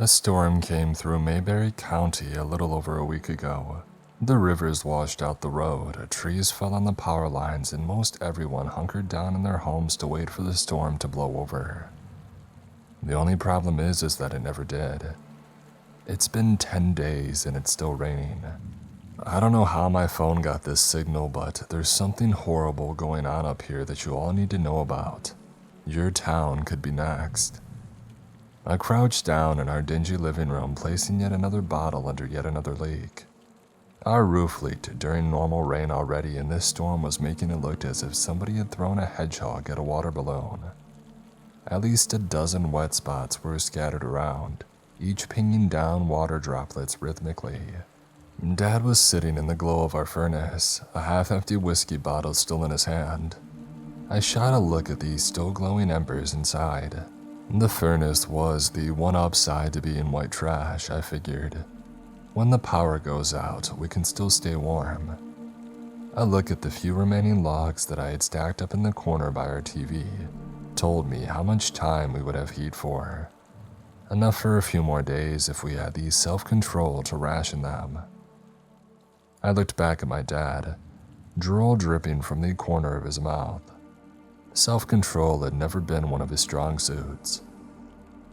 A storm came through Mayberry County a little over a week ago. The rivers washed out the road, trees fell on the power lines, and most everyone hunkered down in their homes to wait for the storm to blow over. The only problem is that it never did. It's been 10 days and it's still raining. I don't know how my phone got this signal, but there's something horrible going on up here that you all need to know about. Your town could be next. I crouched down in our dingy living room, placing yet another bottle under yet another leak. Our roof leaked during normal rain already, and this storm was making it look as if somebody had thrown a hedgehog at a water balloon. At least a dozen wet spots were scattered around, each pinging down water droplets rhythmically. Dad was sitting in the glow of our furnace, a half-empty whiskey bottle still in his hand. I shot a look at the still glowing embers inside. The furnace was the one upside to being white trash, I figured. When the power goes out, we can still stay warm. A look at the few remaining logs that I had stacked up in the corner by our TV told me how much time we would have heat for. Enough for a few more days if we had the self-control to ration them. I looked back at my dad, drool dripping from the corner of his mouth. Self-control had never been one of his strong suits.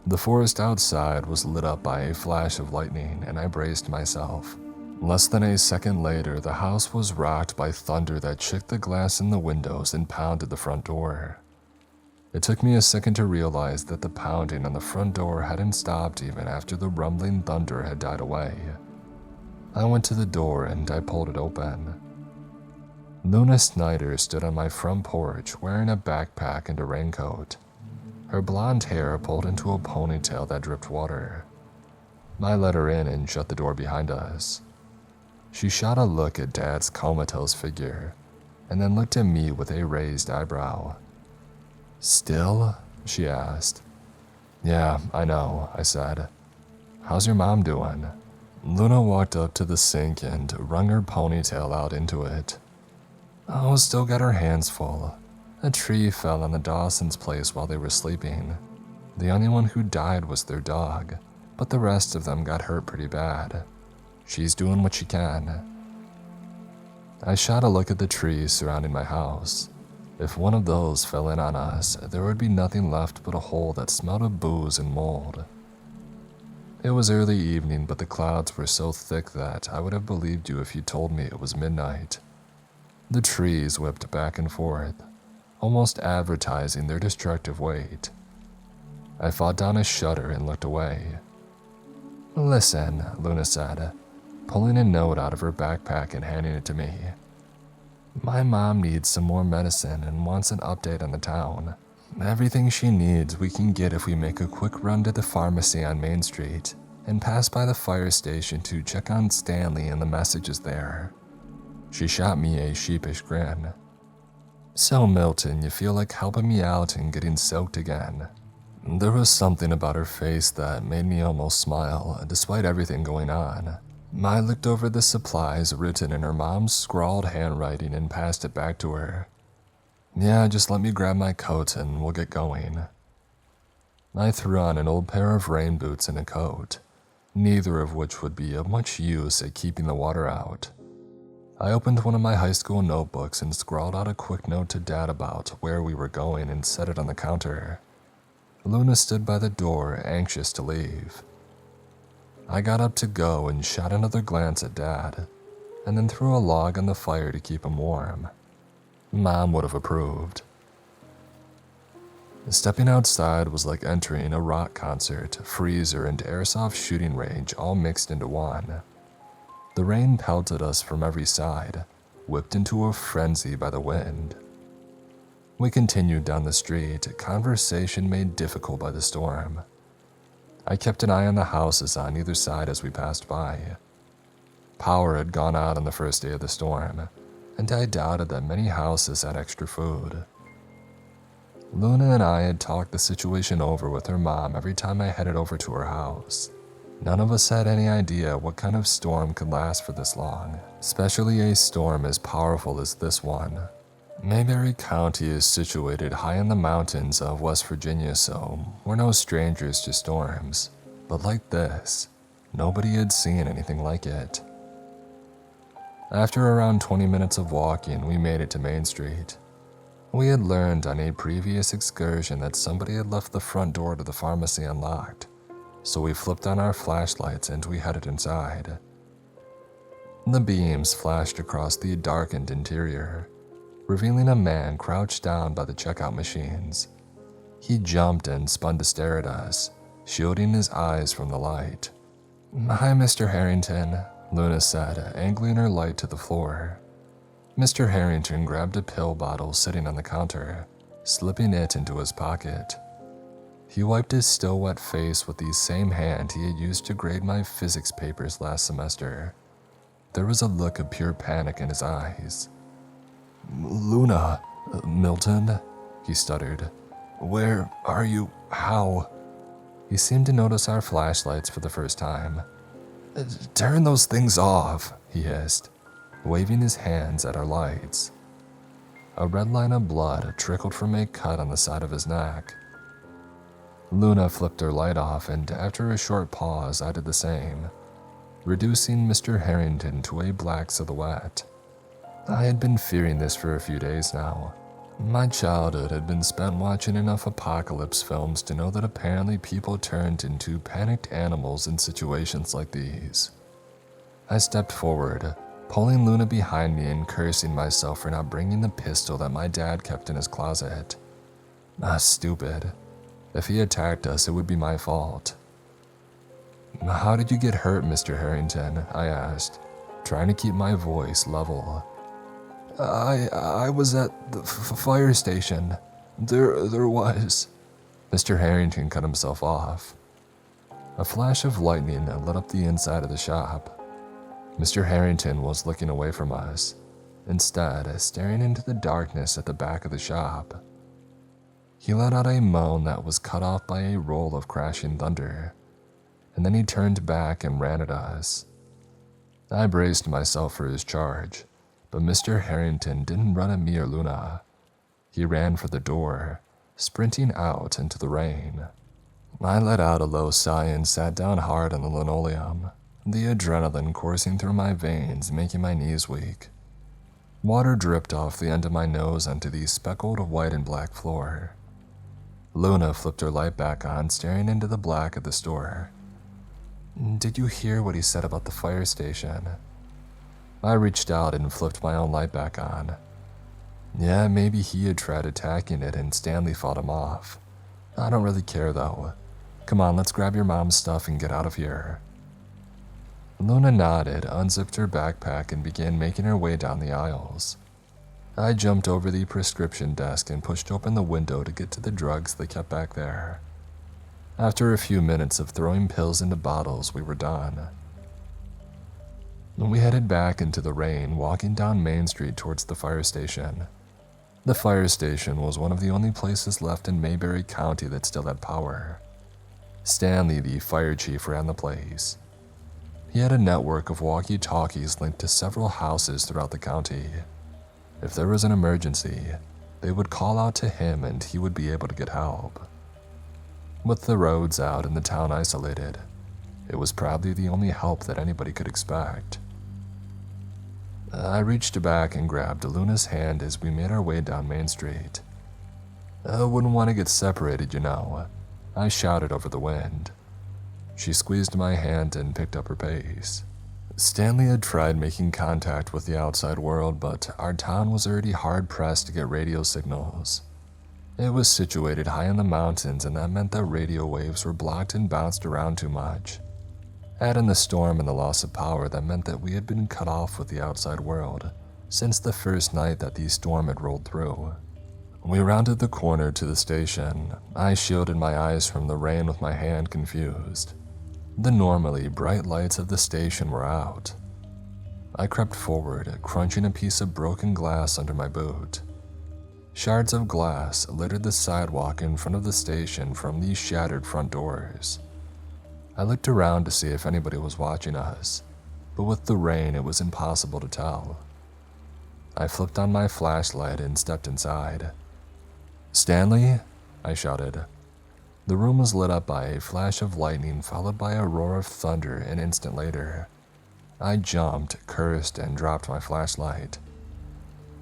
The forest outside was lit up by a flash of lightning, and I braced myself. Less than a second later, the house was rocked by thunder that shook the glass in the windows and pounded the front door. It took me a second to realize that the pounding on the front door hadn't stopped even after the rumbling thunder had died away. I went to the door and I pulled it open. Luna Snyder stood on my front porch wearing a backpack and a raincoat, her blonde hair pulled into a ponytail that dripped water. I let her in and shut the door behind us. She shot a look at Dad's comatose figure, and then looked at me with a raised eyebrow. "Still?" she asked. "Yeah, I know," I said. "How's your mom doing?" Luna walked up to the sink and wrung her ponytail out into it. "Oh, still got her hands full. A tree fell on the Dawson's place while they were sleeping. The only one who died was their dog, but the rest of them got hurt pretty bad. She's doing what she can." I shot a look at the trees surrounding my house. If one of those fell in on us, there would be nothing left but a hole that smelled of booze and mold. It was early evening, but the clouds were so thick that I would have believed you if you told me it was midnight. The trees whipped back and forth, almost advertising their destructive weight. I fought down a shudder and looked away. "Listen," Luna said, pulling a note out of her backpack and handing it to me. "My mom needs some more medicine and wants an update on the town. Everything she needs we can get if we make a quick run to the pharmacy on Main Street and pass by the fire station to check on Stanley and the messages there." She shot me a sheepish grin. "So, Milton, you feel like helping me out and getting soaked again?" There was something about her face that made me almost smile, despite everything going on. I looked over the supplies written in her mom's scrawled handwriting and passed it back to her. "Yeah, just let me grab my coat and we'll get going." I threw on an old pair of rain boots and a coat, neither of which would be of much use at keeping the water out. I opened one of my high school notebooks and scrawled out a quick note to Dad about where we were going and set it on the counter. Luna stood by the door, anxious to leave. I got up to go and shot another glance at Dad, and then threw a log on the fire to keep him warm. Mom would have approved. Stepping outside was like entering a rock concert, freezer, and airsoft shooting range all mixed into one. The rain pelted us from every side, whipped into a frenzy by the wind. We continued down the street, conversation made difficult by the storm. I kept an eye on the houses on either side as we passed by. Power had gone out on the first day of the storm, and I doubted that many houses had extra food. Luna and I had talked the situation over with her mom every time I headed over to her house. None of us had any idea what kind of storm could last for this long, especially a storm as powerful as this one. Mayberry County is situated high in the mountains of West Virginia, so we're no strangers to storms. but like this, nobody had seen anything like it. After around 20 minutes of walking, we made it to Main Street. We had learned on a previous excursion that somebody had left the front door to the pharmacy unlocked, so we flipped on our flashlights and we headed inside. The beams flashed across the darkened interior, revealing a man crouched down by the checkout machines. He jumped and spun to stare at us, shielding his eyes from the light. "Hi, Mr. Harrington," Luna said, angling her light to the floor. Mr. Harrington grabbed a pill bottle sitting on the counter, slipping it into his pocket. He wiped his still wet face with the same hand he had used to grade my physics papers last semester. There was a look of pure panic in his eyes. "Luna, Milton," he stuttered. "Where are you? How?" He seemed to notice our flashlights for the first time. "Turn those things off," he hissed, waving his hands at our lights. A red line of blood trickled from a cut on the side of his neck. Luna flipped her light off, and after a short pause, I did the same, reducing Mr. Harrington to a black silhouette. I had been fearing this for a few days now. My childhood had been spent watching enough apocalypse films to know that apparently people turned into panicked animals in situations like these. I stepped forward, pulling Luna behind me and cursing myself for not bringing the pistol that my dad kept in his closet. Stupid. If he attacked us, it would be my fault. "How did you get hurt, Mr. Harrington?" I asked, trying to keep my voice level. I was at the fire station. There was..." Mr. Harrington cut himself off. A flash of lightning lit up the inside of the shop. Mr. Harrington was looking away from us, instead staring into the darkness at the back of the shop. He let out a moan that was cut off by a roll of crashing thunder, and then he turned back and ran at us. I braced myself for his charge, but Mr. Harrington didn't run at me or Luna. He ran for the door, sprinting out into the rain. I let out a low sigh and sat down hard on the linoleum, the adrenaline coursing through my veins, making my knees weak. Water dripped off the end of my nose onto the speckled white and black floor. Luna flipped her light back on, staring into the black of the store. "Did you hear what he said about the fire station?" I reached out and flipped my own light back on. Yeah, maybe he had tried attacking it and Stanley fought him off. I don't really care though. Come on, let's grab your mom's stuff and get out of here. Luna nodded, unzipped her backpack, and began making her way down the aisles. I jumped over the prescription desk and pushed open the window to get to the drugs they kept back there. After a few minutes of throwing pills into bottles, we were done. We headed back into the rain, walking down Main Street towards the fire station. The fire station was one of the only places left in Mayberry County that still had power. Stanley, the fire chief, ran the place. He had a network of walkie-talkies linked to several houses throughout the county. If there was an emergency, they would call out to him and he would be able to get help. With the roads out and the town isolated, it was probably the only help that anybody could expect. I reached back and grabbed Luna's hand as we made our way down Main Street. "I wouldn't want to get separated, you know," I shouted over the wind. She squeezed my hand and picked up her pace. Stanley had tried making contact with the outside world, but our town was already hard-pressed to get radio signals. It was situated high in the mountains, and that meant that radio waves were blocked and bounced around too much. Add in the storm and the loss of power, that meant that we had been cut off with the outside world since the first night that the storm had rolled through. We rounded the corner to the station. I shielded my eyes from the rain with my hand, confused. The normally bright lights of the station were out. I crept forward, crunching a piece of broken glass under my boot. Shards of glass littered the sidewalk in front of the station from these shattered front doors. I looked around to see if anybody was watching us, but with the rain it was impossible to tell. I flipped on my flashlight and stepped inside. "Stanley?" I shouted. The room was lit up by a flash of lightning followed by a roar of thunder an instant later. I jumped, cursed, and dropped my flashlight.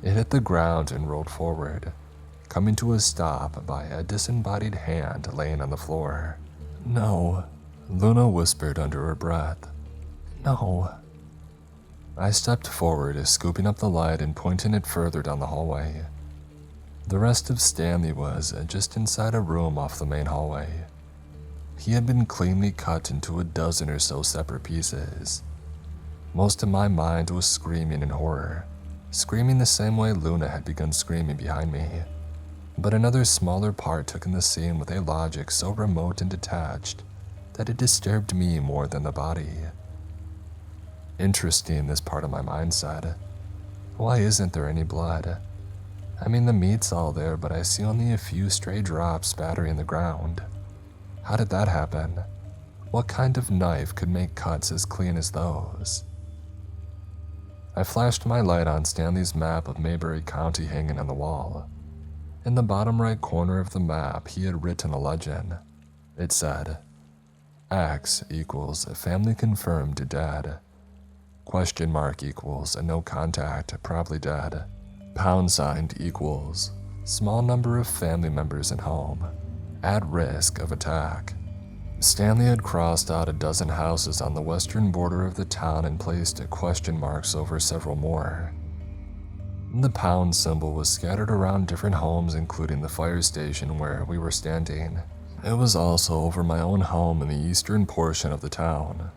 It hit the ground and rolled forward, coming to a stop by a disembodied hand laying on the floor. "No," Luna whispered under her breath. "No." I stepped forward, scooping up the light and pointing it further down the hallway. The rest of Stanley was just inside a room off the main hallway. He had been cleanly cut into a dozen or so separate pieces. Most of my mind was screaming in horror, screaming the same way Luna had begun screaming behind me. But another smaller part took in the scene with a logic so remote and detached that it disturbed me more than the body. Interesting, this part of my mind said. Why isn't there any blood? I mean, the meat's all there, but I see only a few stray drops spattering the ground. How did that happen? What kind of knife could make cuts as clean as those? I flashed my light on Stanley's map of Mayberry County hanging on the wall. In the bottom right corner of the map, he had written a legend. It said, X equals family confirmed dead. Question mark equals no contact, probably dead. Pound sign equals small number of family members at home, at risk of attack. Stanley had crossed out a dozen houses on the western border of the town and placed question marks over several more. The pound symbol was scattered around different homes, including the fire station where we were standing. It was also over my own home in the eastern portion of the town.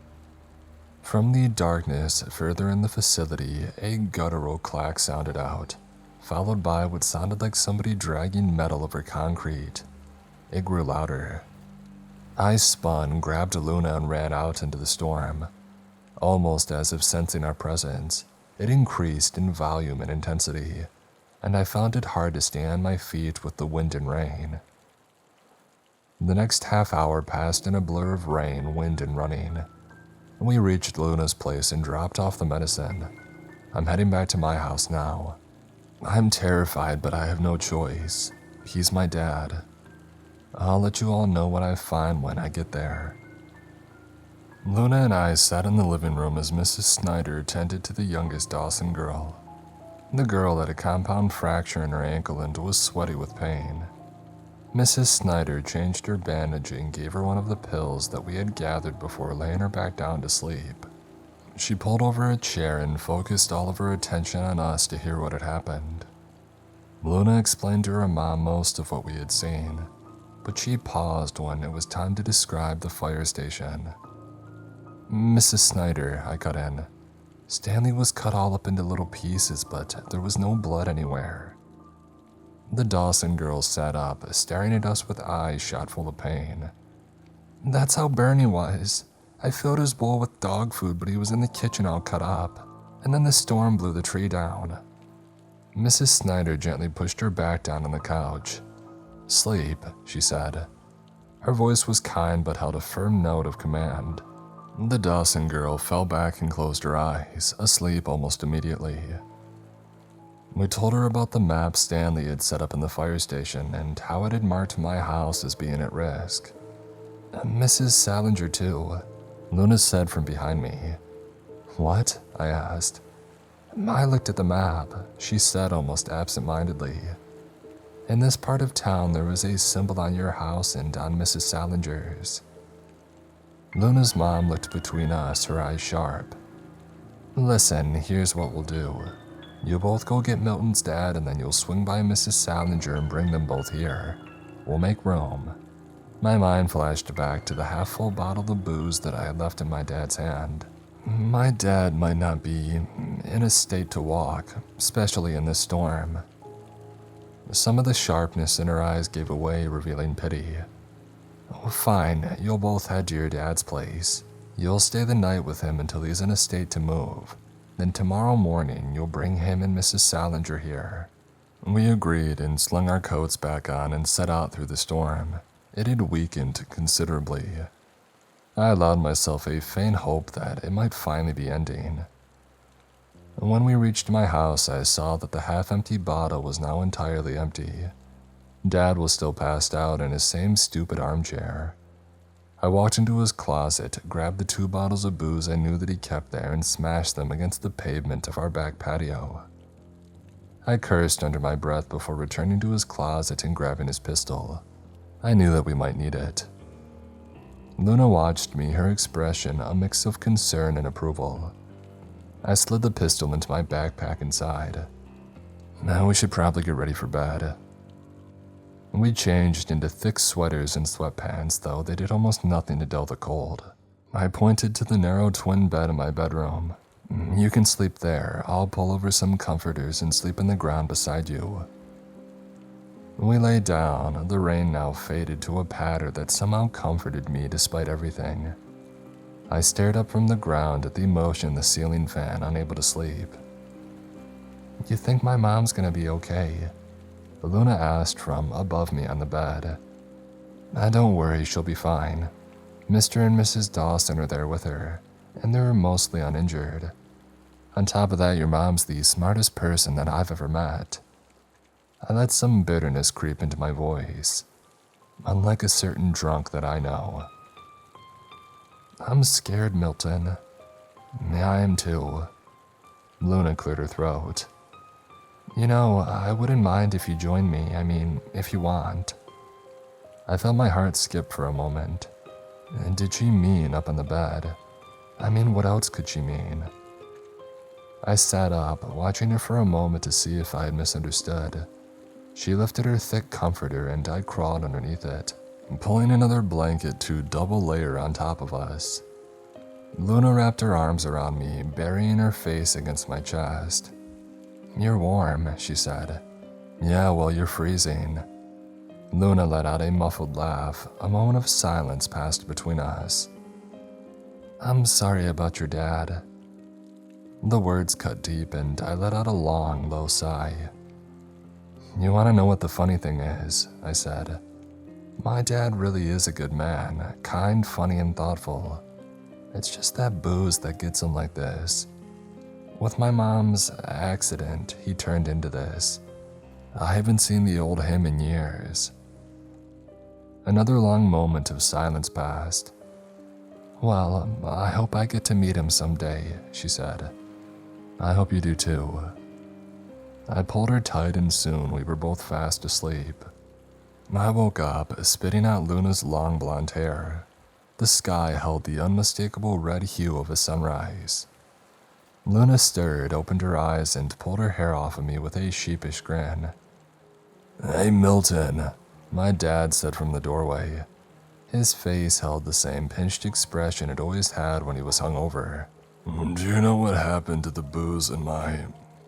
From the darkness further in the facility, a guttural clack sounded out, followed by what sounded like somebody dragging metal over concrete. It grew louder. I spun, grabbed Luna, and ran out into the storm. Almost as if sensing our presence, it increased in volume and intensity, and I found it hard to stay on my feet with the wind and rain. The next half hour passed in a blur of rain, wind, and running. We reached Luna's place and dropped off the medicine. I'm heading back to my house now. I'm terrified, but I have no choice. He's my dad. I'll let you all know what I find when I get there. Luna and I sat in the living room as Mrs. Snyder tended to the youngest Dawson girl. The girl had a compound fracture in her ankle and was sweaty with pain. Mrs. Snyder changed her bandage and gave her one of the pills that we had gathered before laying her back down to sleep. She pulled over a chair and focused all of her attention on us to hear what had happened. Luna explained to her mom most of what we had seen, but she paused when it was time to describe the fire station. Mrs. Snyder, I cut in. Stanley was cut all up into little pieces, but there was no blood anywhere. The Dawson girl sat up, staring at us with eyes shot full of pain. That's how Bernie was. I filled his bowl with dog food, but he was in the kitchen all cut up, and then the storm blew the tree down. Mrs. Snyder gently pushed her back down on the couch. Sleep, she said. Her voice was kind but held a firm note of command. The Dawson girl fell back and closed her eyes, asleep almost immediately. We told her about the map Stanley had set up in the fire station and how it had marked my house as being at risk. Mrs. Salinger too, Luna said from behind me. What? I asked. I looked at the map, she said almost absent-mindedly. In this part of town there was a symbol on your house and on Mrs. Salinger's. Luna's mom looked between us, her eyes sharp. Listen, here's what we'll do. You'll both go get Milton's dad and then you'll swing by Mrs. Salinger and bring them both here. We'll make room. My mind flashed back to the half-full bottle of booze that I had left in my dad's hand. My dad might not be in a state to walk, especially in this storm. Some of the sharpness in her eyes gave away, revealing pity. Oh, fine, you'll both head to your dad's place. You'll stay the night with him until he's in a state to move. Then tomorrow morning, you'll bring him and Mrs. Salinger here. We agreed and slung our coats back on and set out through the storm. It had weakened considerably. I allowed myself a faint hope that it might finally be ending. When we reached my house, I saw that the half-empty bottle was now entirely empty. Dad was still passed out in his same stupid armchair. I walked into his closet, grabbed the 2 bottles of booze I knew that he kept there, and smashed them against the pavement of our back patio. I cursed under my breath before returning to his closet and grabbing his pistol. I knew that we might need it. Luna watched me, her expression a mix of concern and approval. I slid the pistol into my backpack inside. Now we should probably get ready for bed. We changed into thick sweaters and sweatpants, though they did almost nothing to dull the cold. I pointed to the narrow twin bed in my bedroom. You can sleep there. I'll pull over some comforters and sleep in the ground beside you. We lay down, the rain now faded to a patter that somehow comforted me despite everything. I stared up from the ground at the motion of the ceiling fan, unable to sleep. You think my mom's gonna be okay? Luna asked from above me on the bed. Don't worry, she'll be fine. Mr. and Mrs. Dawson are there with her, and they're mostly uninjured. On top of that, your mom's the smartest person that I've ever met. I let some bitterness creep into my voice, unlike a certain drunk that I know. I'm scared, Milton. Yeah, I am too. Luna cleared her throat. You know, I wouldn't mind if you joined me, if you want. I felt my heart skip for a moment. Did she mean up on the bed? What else could she mean? I sat up, watching her for a moment to see if I had misunderstood. She lifted her thick comforter and I crawled underneath it, pulling another blanket to double layer on top of us. Luna wrapped her arms around me, burying her face against my chest. You're warm, she said. Yeah, well, you're freezing. Luna let out a muffled laugh. A moment of silence passed between us. I'm sorry about your dad. The words cut deep and I let out a long, low sigh. You want to know what the funny thing is? I said. My dad really is a good man, kind, funny, and thoughtful. It's just that booze that gets him like this. With my mom's accident, he turned into this. I haven't seen the old him in years. Another long moment of silence passed. Well, I hope I get to meet him someday, she said. I hope you do too. I pulled her tight and soon we were both fast asleep. I woke up, spitting out Luna's long blonde hair. The sky held the unmistakable red hue of a sunrise. Luna stirred, opened her eyes, and pulled her hair off of me with a sheepish grin. Hey, Milton, my dad said from the doorway. His face held the same pinched expression it always had when he was hungover. Do you know what happened to the booze in my...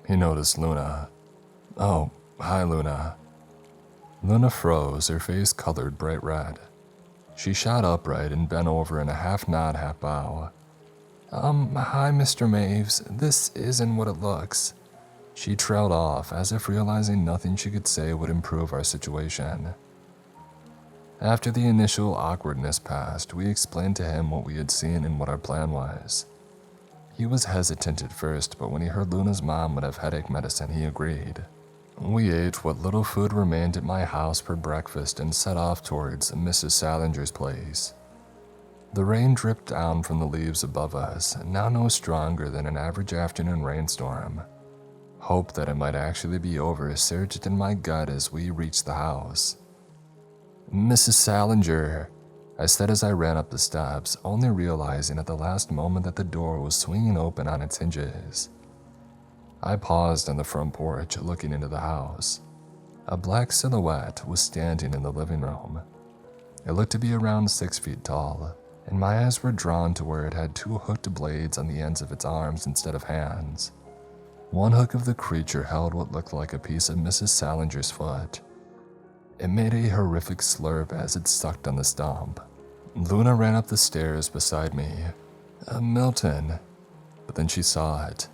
He noticed Luna. Oh, hi, Luna. Luna froze, her face colored bright red. She shot upright and bent over in a half-nod, half-bow. Hi, Mr. Maves. This isn't what it looks. She trailed off, as if realizing nothing she could say would improve our situation. After the initial awkwardness passed, we explained to him what we had seen and what our plan was. He was hesitant at first, but when he heard Luna's mom would have headache medicine, he agreed. We ate what little food remained at my house for breakfast and set off towards Mrs. Salinger's place. The rain dripped down from the leaves above us, now no stronger than an average afternoon rainstorm. Hope that it might actually be over surged in my gut as we reached the house. Mrs. Salinger, I said as I ran up the steps, only realizing at the last moment that the door was swinging open on its hinges. I paused on the front porch, looking into the house. A black silhouette was standing in the living room. It looked to be around 6 feet tall, and my eyes were drawn to where it had 2 hooked blades on the ends of its arms instead of hands. One hook of the creature held what looked like a piece of Mrs. Salinger's foot. It made a horrific slurp as it sucked on the stump. Luna ran up the stairs beside me. Milton. But then she saw it.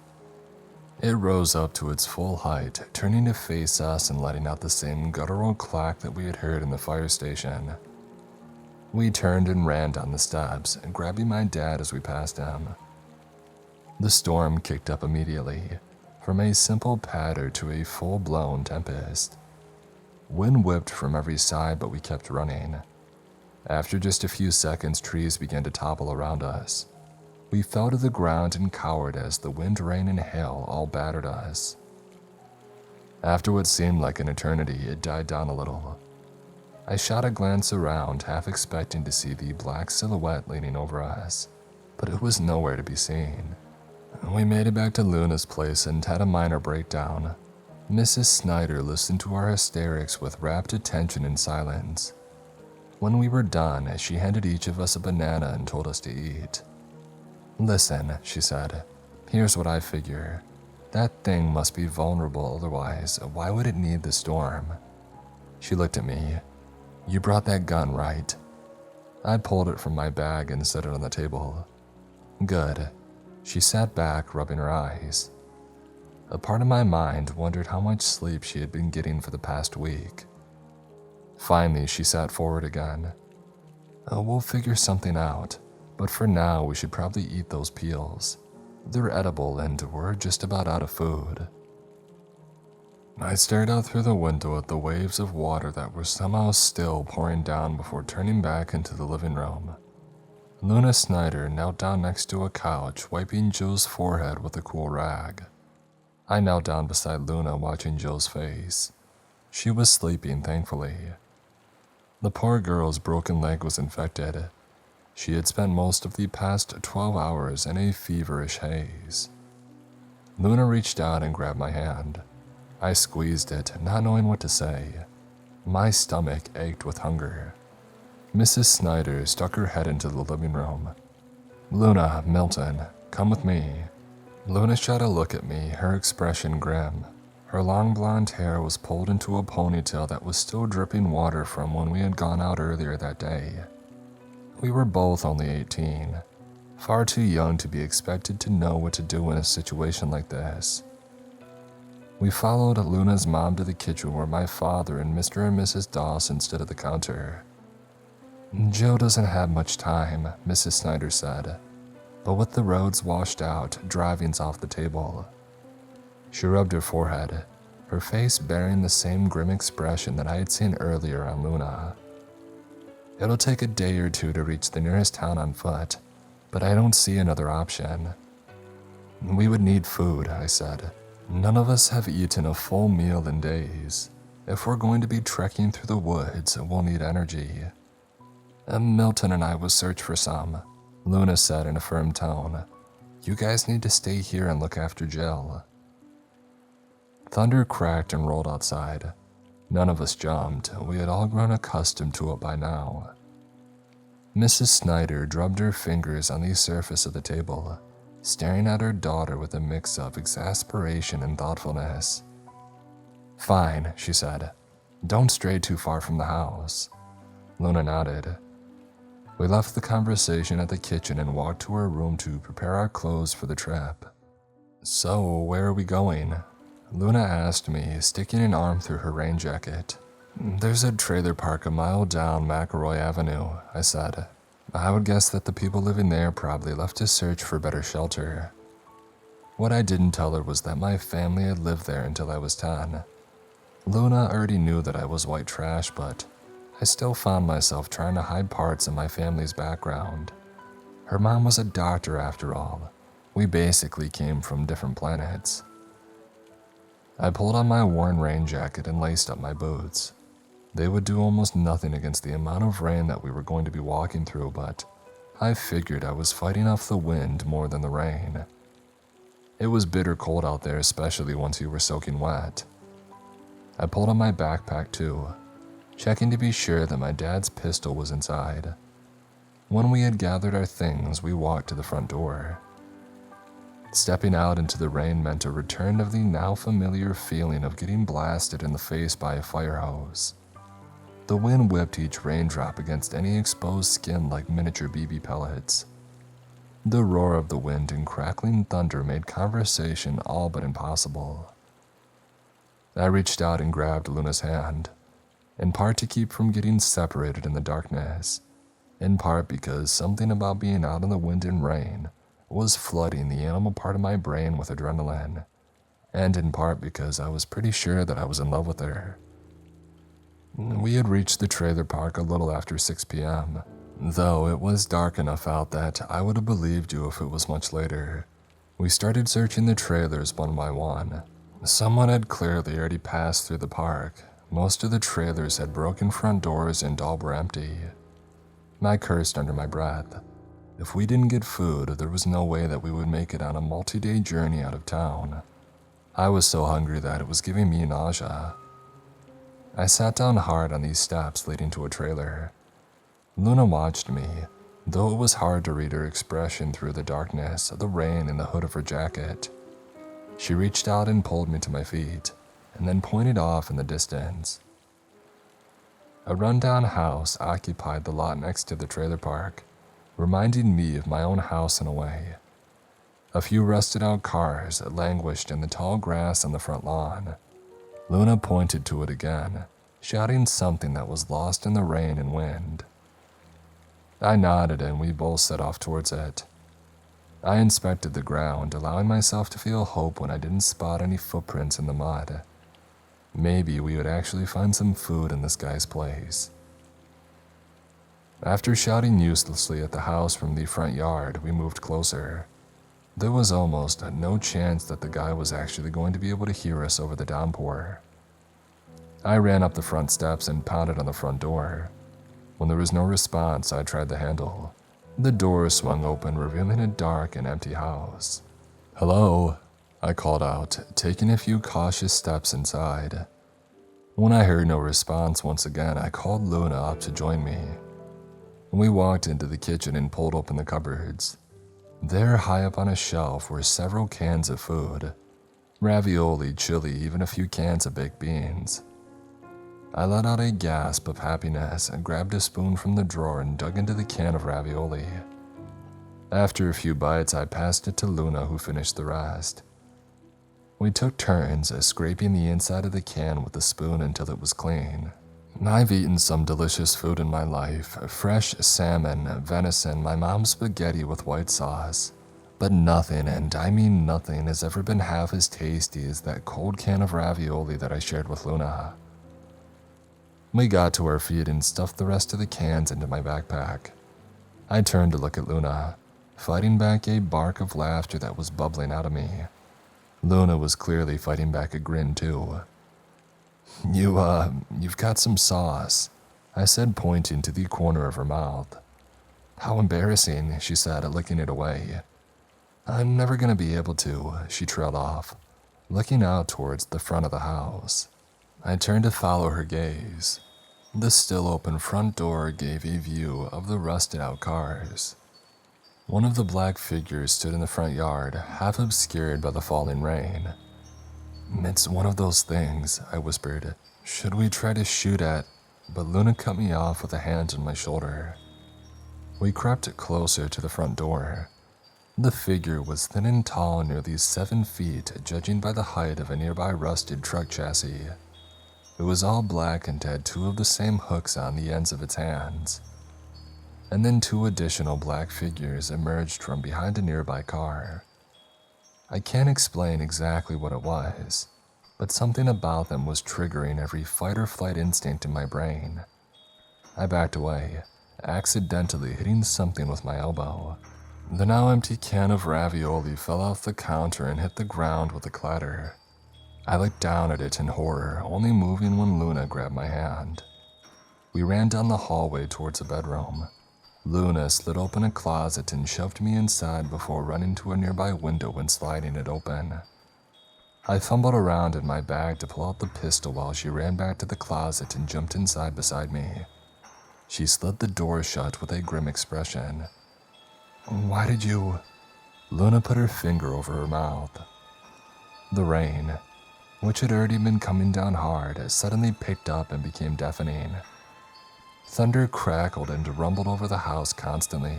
It rose up to its full height, turning to face us and letting out the same guttural clack that we had heard in the fire station. We turned and ran down the steps, grabbing my dad as we passed him. The storm kicked up immediately, from a simple patter to a full-blown tempest. Wind whipped from every side, but we kept running. After just a few seconds, trees began to topple around us. We fell to the ground and cowered as the wind, rain, and hail all battered us. After what seemed like an eternity, it died down a little. I shot a glance around, half expecting to see the black silhouette leaning over us, but it was nowhere to be seen. We made it back to Luna's place and had a minor breakdown. Mrs. Snyder listened to our hysterics with rapt attention and silence. When we were done, she handed each of us a banana and told us to eat. "Listen," she said, "here's what I figure. That thing must be vulnerable, otherwise, why would it need the storm?" She looked at me. "You brought that gun, right?" I pulled it from my bag and set it on the table. "Good." She sat back, rubbing her eyes. A part of my mind wondered how much sleep she had been getting for the past week. Finally, she sat forward again. We'll figure something out, but for now we should probably eat those peels. They're edible and we're just about out of food." I stared out through the window at the waves of water that were somehow still pouring down before turning back into the living room. Luna Snyder knelt down next to a couch, wiping Joe's forehead with a cool rag. I knelt down beside Luna, watching Joe's face. She was sleeping, thankfully. The poor girl's broken leg was infected. She had spent most of the past 12 hours in a feverish haze. Luna reached out and grabbed my hand. I squeezed it, not knowing what to say. My stomach ached with hunger. Mrs. Snyder stuck her head into the living room. "Luna, Milton, come with me." Luna shot a look at me, her expression grim. Her long blonde hair was pulled into a ponytail that was still dripping water from when we had gone out earlier that day. We were both only 18, far too young to be expected to know what to do in a situation like this. We followed Luna's mom to the kitchen where my father and Mr. and Mrs. Dawson stood at the counter. "Joe doesn't have much time," Mrs. Snyder said, "but with the roads washed out, driving's off the table." She rubbed her forehead, her face bearing the same grim expression that I had seen earlier on Luna. "It'll take a day or two to reach the nearest town on foot, but I don't see another option." "We would need food," I said. "None of us have eaten a full meal in days. If we're going to be trekking through the woods, we'll need energy." "Milton and I will search for some," Luna said in a firm tone. "You guys need to stay here and look after Jill." Thunder cracked and rolled outside. None of us jumped. We had all grown accustomed to it by now. Mrs. Snyder drubbed her fingers on the surface of the table, staring at her daughter with a mix of exasperation and thoughtfulness. "Fine," she said. "Don't stray too far from the house." Luna nodded. We left the conversation at the kitchen and walked to her room to prepare our clothes for the trip. "So, where are we going?" Luna asked me, sticking an arm through her rain jacket. "There's a trailer park a mile down McElroy Avenue," I said. "I would guess that the people living there probably left to search for better shelter." What I didn't tell her was that my family had lived there until I was 10. Luna already knew that I was white trash, but I still found myself trying to hide parts of my family's background. Her mom was a doctor after all. We basically came from different planets. I pulled on my worn rain jacket and laced up my boots. They would do almost nothing against the amount of rain that we were going to be walking through, but I figured I was fighting off the wind more than the rain. It was bitter cold out there, especially once you were soaking wet. I pulled on my backpack too, checking to be sure that my dad's pistol was inside. When we had gathered our things, we walked to the front door. Stepping out into the rain meant a return of the now familiar feeling of getting blasted in the face by a fire hose. The wind whipped each raindrop against any exposed skin like miniature BB pellets. The roar of the wind and crackling thunder made conversation all but impossible. I reached out and grabbed Luna's hand, in part to keep from getting separated in the darkness, in part because something about being out in the wind and rain was flooding the animal part of my brain with adrenaline, and in part because I was pretty sure that I was in love with her. We had reached the trailer park a little after 6 p.m., though it was dark enough out that I would have believed you if it was much later. We started searching the trailers one by one. Someone had clearly already passed through the park. Most of the trailers had broken front doors and all were empty. I cursed under my breath. If we didn't get food, there was no way that we would make it on a multi-day journey out of town. I was so hungry that it was giving me nausea. I sat down hard on these steps leading to a trailer. Luna watched me, though it was hard to read her expression through the darkness, the rain, and the hood of her jacket. She reached out and pulled me to my feet, and then pointed off in the distance. A rundown house occupied the lot next to the trailer park, reminding me of my own house in a way. A few rusted-out cars languished in the tall grass on the front lawn. Luna pointed to it again, shouting something that was lost in the rain and wind. I nodded and we both set off towards it. I inspected the ground, allowing myself to feel hope when I didn't spot any footprints in the mud. Maybe we would actually find some food in this guy's place. After shouting uselessly at the house from the front yard, we moved closer. There was almost no chance that the guy was actually going to be able to hear us over the downpour. I ran up the front steps and pounded on the front door. When there was no response, I tried the handle. The door swung open, revealing a dark and empty house. "Hello," I called out, taking a few cautious steps inside. When I heard no response once again, I called Luna up to join me. We walked into the kitchen and pulled open the cupboards. There, high up on a shelf, were several cans of food. Ravioli, chili, even a few cans of baked beans. I let out a gasp of happiness and grabbed a spoon from the drawer and dug into the can of ravioli. After a few bites, I passed it to Luna, who finished the rest. We took turns scraping the inside of the can with the spoon until it was clean. I've eaten some delicious food in my life, fresh salmon, venison, my mom's spaghetti with white sauce. But nothing, and I mean nothing, has ever been half as tasty as that cold can of ravioli that I shared with Luna. We got to our feet and stuffed the rest of the cans into my backpack. I turned to look at Luna, fighting back a bark of laughter that was bubbling out of me. Luna was clearly fighting back a grin too. You've got some sauce," I said, pointing to the corner of her mouth. "How embarrassing," she said, licking it away. "I'm never gonna be able to," she trailed off, looking out towards the front of the house. I turned to follow her gaze. The still open front door gave a view of the rusted-out cars. One of the black figures stood in the front yard, half obscured by the falling rain. "It's one of those things," I whispered. "Should we try to shoot at—" But Luna cut me off with a hand on my shoulder. We crept closer to the front door. The figure was thin and tall, nearly 7 feet, judging by the height of a nearby rusted truck chassis. It was all black and had 2 of the same hooks on the ends of its hands. And then 2 additional black figures emerged from behind a nearby car. I can't explain exactly what it was, but something about them was triggering every fight or flight instinct in my brain. I backed away, accidentally hitting something with my elbow. The now empty can of ravioli fell off the counter and hit the ground with a clatter. I looked down at it in horror, only moving when Luna grabbed my hand. We ran down the hallway towards a bedroom. Luna slid open a closet and shoved me inside before running to a nearby window and sliding it open. I fumbled around in my bag to pull out the pistol while she ran back to the closet and jumped inside beside me. She slid the door shut with a grim expression. "Why did you—" Luna put her finger over her mouth. The rain, which had already been coming down hard, suddenly picked up and became deafening. Thunder crackled and rumbled over the house constantly.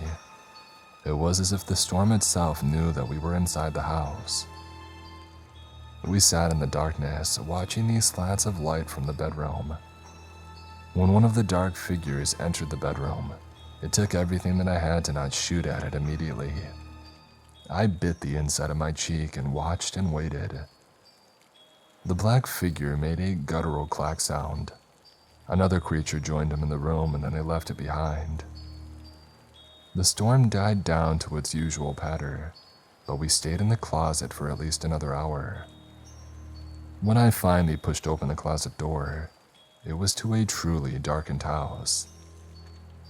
It was as if the storm itself knew that we were inside the house. We sat in the darkness, watching these slats of light from the bedroom. When one of the dark figures entered the bedroom, it took everything that I had to not shoot at it immediately. I bit the inside of my cheek and watched and waited. The black figure made a guttural clack sound. Another creature joined him in the room and then they left it behind. The storm died down to its usual patter, but we stayed in the closet for at least another hour. When I finally pushed open the closet door, it was to a truly darkened house.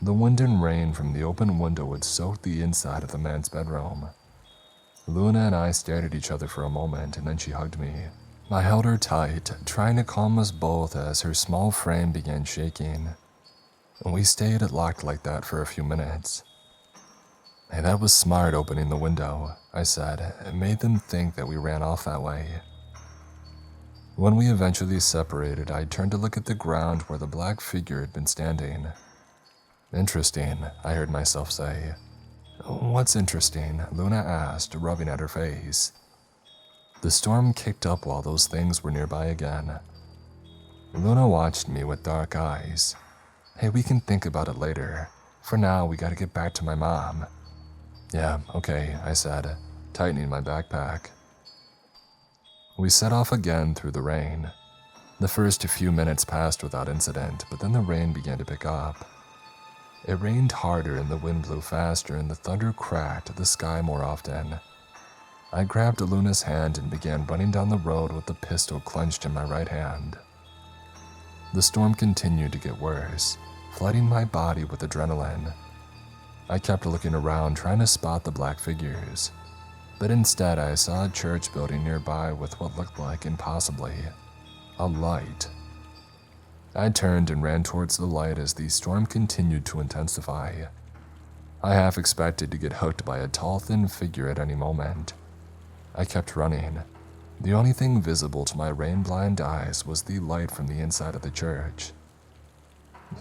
The wind and rain from the open window had soaked the inside of the man's bedroom. Luna and I stared at each other for a moment and then she hugged me. I held her tight, trying to calm us both as her small frame began shaking. We stayed locked like that for a few minutes. "Hey, that was smart opening the window," I said. "It made them think that we ran off that way." When we eventually separated, I turned to look at the ground where the black figure had been standing. "Interesting," I heard myself say. "What's interesting?" Luna asked, rubbing at her face. The storm kicked up while those things were nearby again. Luna watched me with dark eyes. "Hey, we can think about it later. For now, we gotta get back to my mom." "Yeah, okay," I said, tightening my backpack. We set off again through the rain. The first few minutes passed without incident, but then the rain began to pick up. It rained harder and the wind blew faster and the thunder cracked the sky more often. I grabbed Luna's hand and began running down the road with the pistol clenched in my right hand. The storm continued to get worse, flooding my body with adrenaline. I kept looking around trying to spot the black figures, but instead I saw a church building nearby with what looked like, impossibly, a light. I turned and ran towards the light as the storm continued to intensify. I half expected to get hooked by a tall, thin figure at any moment. I kept running. The only thing visible to my rain-blind eyes was the light from the inside of the church.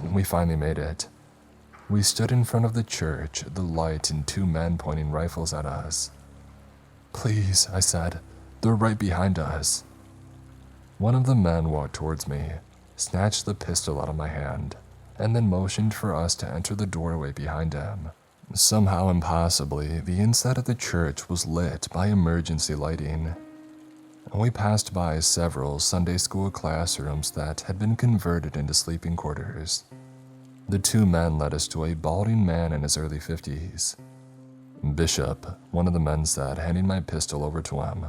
We finally made it. We stood in front of the church, the light and two men pointing rifles at us. "Please," I said, "they're right behind us." One of the men walked towards me, snatched the pistol out of my hand, and then motioned for us to enter the doorway behind him. Somehow impossibly, the inside of the church was lit by emergency lighting. We passed by several Sunday school classrooms that had been converted into sleeping quarters. The two men led us to a balding man in his early 50s. "Bishop," one of the men said, handing my pistol over to him.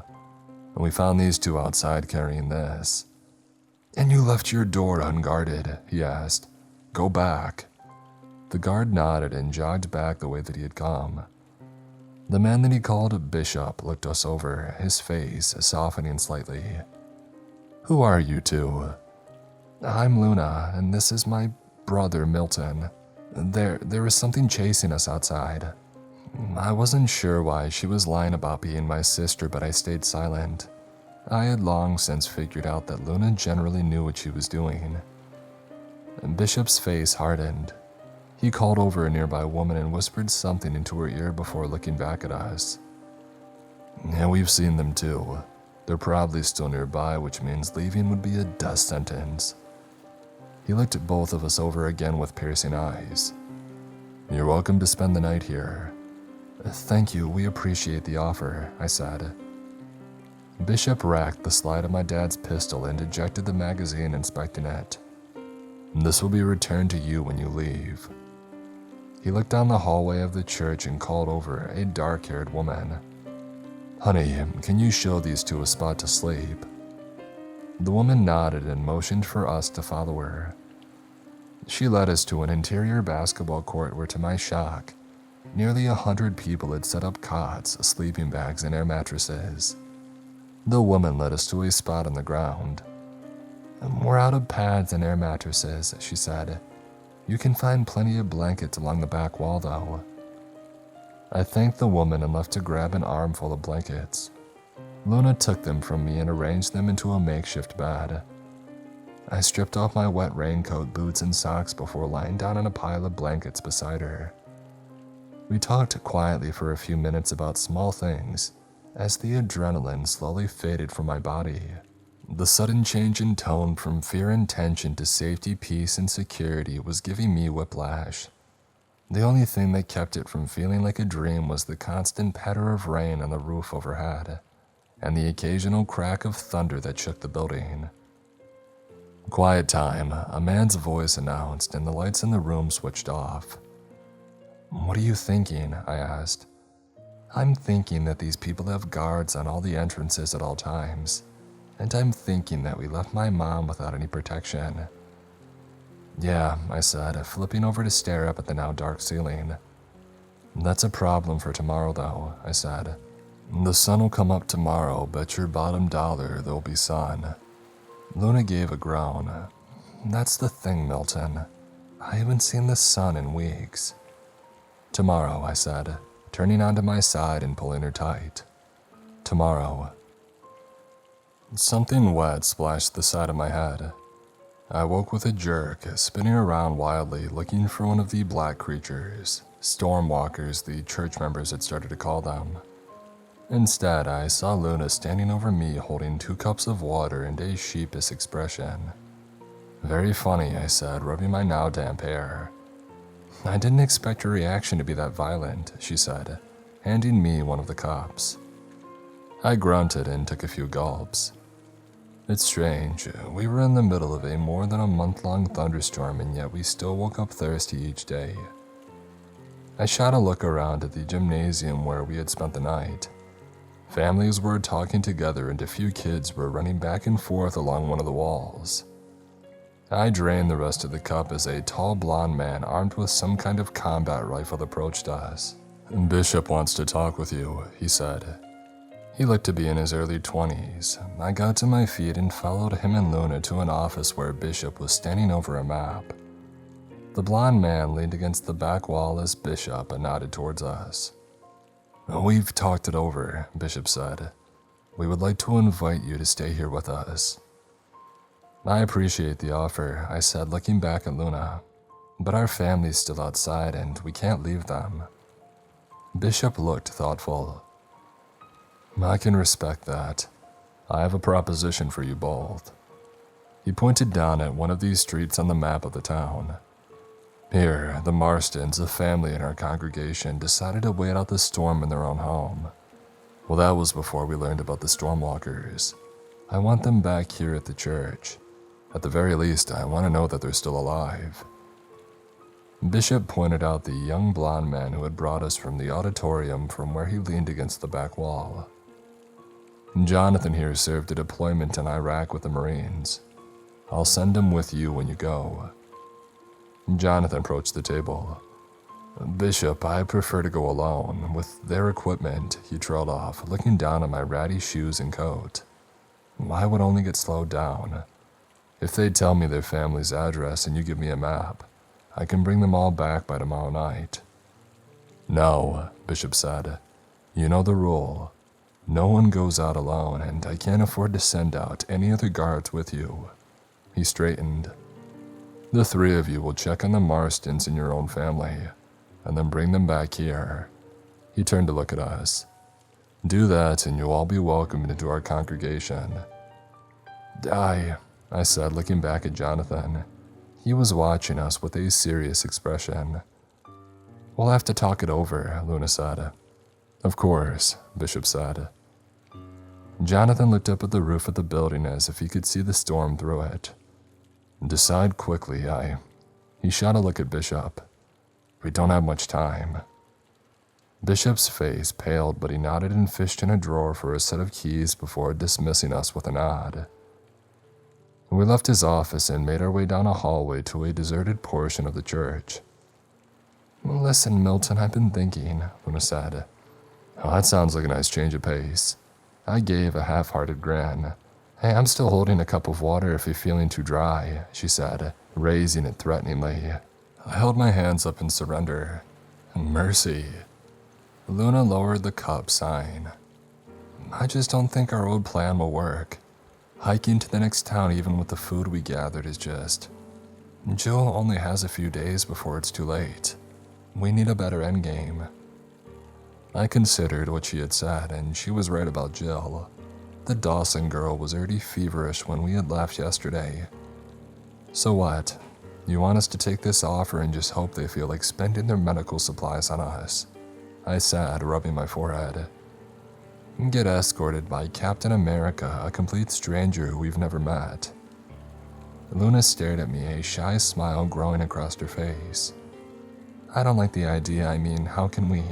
"We found these two outside carrying this." "And you left your door unguarded?" he asked. "Go back." The guard nodded and jogged back the way that he had come. The man that he called Bishop looked us over, his face softening slightly. "Who are you two?" "I'm Luna, and this is my brother Milton. There is something chasing us outside." I wasn't sure why she was lying about being my sister, but I stayed silent. I had long since figured out that Luna generally knew what she was doing. Bishop's face hardened. He called over a nearby woman and whispered something into her ear before looking back at us. "Yeah, we've seen them too. They're probably still nearby, which means leaving would be a death sentence." He looked at both of us over again with piercing eyes. "You're welcome to spend the night here." "Thank you, we appreciate the offer," I said. Bishop racked the slide of my dad's pistol and ejected the magazine, inspecting it. "This will be returned to you when you leave." He looked down the hallway of the church and called over a dark-haired woman. "Honey, can you show these two a spot to sleep?" The woman nodded and motioned for us to follow her. She led us to an interior basketball court where, to my shock, nearly 100 people had set up cots, sleeping bags, and air mattresses. The woman led us to a spot on the ground. "We're out of pads and air mattresses," she said. "You can find plenty of blankets along the back wall, though." I thanked the woman and left to grab an armful of blankets. Luna took them from me and arranged them into a makeshift bed. I stripped off my wet raincoat, boots, and socks before lying down on a pile of blankets beside her. We talked quietly for a few minutes about small things as the adrenaline slowly faded from my body. The sudden change in tone from fear and tension to safety, peace, and security was giving me whiplash. The only thing that kept it from feeling like a dream was the constant patter of rain on the roof overhead, and the occasional crack of thunder that shook the building. Quiet time, a man's voice announced, and the lights in the room switched off. "What are you thinking?" I asked. "I'm thinking that these people have guards on all the entrances at all times, and I'm thinking that we left my mom without any protection." "Yeah," I said, flipping over to stare up at the now dark ceiling. "That's a problem for tomorrow, though," I said. "The sun will come up tomorrow, bet your bottom dollar there'll be sun." Luna gave a groan. "That's the thing, Milton. I haven't seen the sun in weeks." "Tomorrow," I said, turning onto my side and pulling her tight. "Tomorrow." Something wet splashed the side of my head. I woke with a jerk, spinning around wildly looking for one of the black creatures, stormwalkers the church members had started to call them. Instead, I saw Luna standing over me holding 2 cups of water and a sheepish expression. "Very funny," I said, rubbing my now damp hair. "I didn't expect her reaction to be that violent," she said, handing me one of the cups. I grunted and took a few gulps. "It's strange, we were in the middle of a more than a month-long thunderstorm and yet we still woke up thirsty each day." I shot a look around at the gymnasium where we had spent the night. Families were talking together and a few kids were running back and forth along one of the walls. I drained the rest of the cup as a tall blonde man armed with some kind of combat rifle approached us. "Bishop wants to talk with you," he said. He looked to be in his early 20s. I got to my feet and followed him and Luna to an office where Bishop was standing over a map. The blonde man leaned against the back wall as Bishop nodded towards us. "We've talked it over," Bishop said. "We would like to invite you to stay here with us." "I appreciate the offer," I said, looking back at Luna. "But our family's still outside and we can't leave them." Bishop looked thoughtful. "I can respect that. I have a proposition for you both." He pointed down at one of these streets on the map of the town. "Here, the Marstons, a family in our congregation, decided to wait out the storm in their own home. Well, that was before we learned about the stormwalkers. I want them back here at the church. At the very least, I want to know that they're still alive." Bishop pointed out the young blonde man who had brought us from the auditorium from where he leaned against the back wall. "Jonathan here served a deployment in Iraq with the Marines. I'll send him with you when you go." Jonathan approached the table. "Bishop, I prefer to go alone. With their equipment," he trailed off, looking down at my ratty shoes and coat. "I would only get slowed down. If they tell me their family's address and you give me a map, I can bring them all back by tomorrow night." "No," Bishop said. "You know the rule. No one goes out alone, and I can't afford to send out any other guards with you." He straightened. "The 3 of you will check on the Marstons in your own family, and then bring them back here." He turned to look at us. "Do that and you'll all be welcomed into our congregation." I said, looking back at Jonathan. He was watching us with a serious expression. "We'll have to talk it over," Luna said. "Of course," Bishop said. Jonathan looked up at the roof of the building as if he could see the storm through it. "Decide quickly, He shot a look at Bishop. "We don't have much time." Bishop's face paled, but he nodded and fished in a drawer for a set of keys before dismissing us with a nod. We left his office and made our way down a hallway to a deserted portion of the church. "Listen, Milton, I've been thinking," Luna said. "Oh, that sounds like a nice change of pace." I gave a half-hearted grin. "Hey, I'm still holding a cup of water if you're feeling too dry," she said, raising it threateningly. I held my hands up in surrender. "Mercy." Luna lowered the cup, sighing. "I just don't think our old plan will work. Hiking to the next town even with the food we gathered is just... Jill only has a few days before it's too late. We need a better endgame." I considered what she had said, and she was right about Jill. The Dawson girl was already feverish when we had left yesterday. "So what? You want us to take this offer and just hope they feel like spending their medical supplies on us?" I said, rubbing my forehead. "Get escorted by Captain America, a complete stranger who we've never met." Luna stared at me, a shy smile growing across her face. I don't like the idea. I mean, how can we?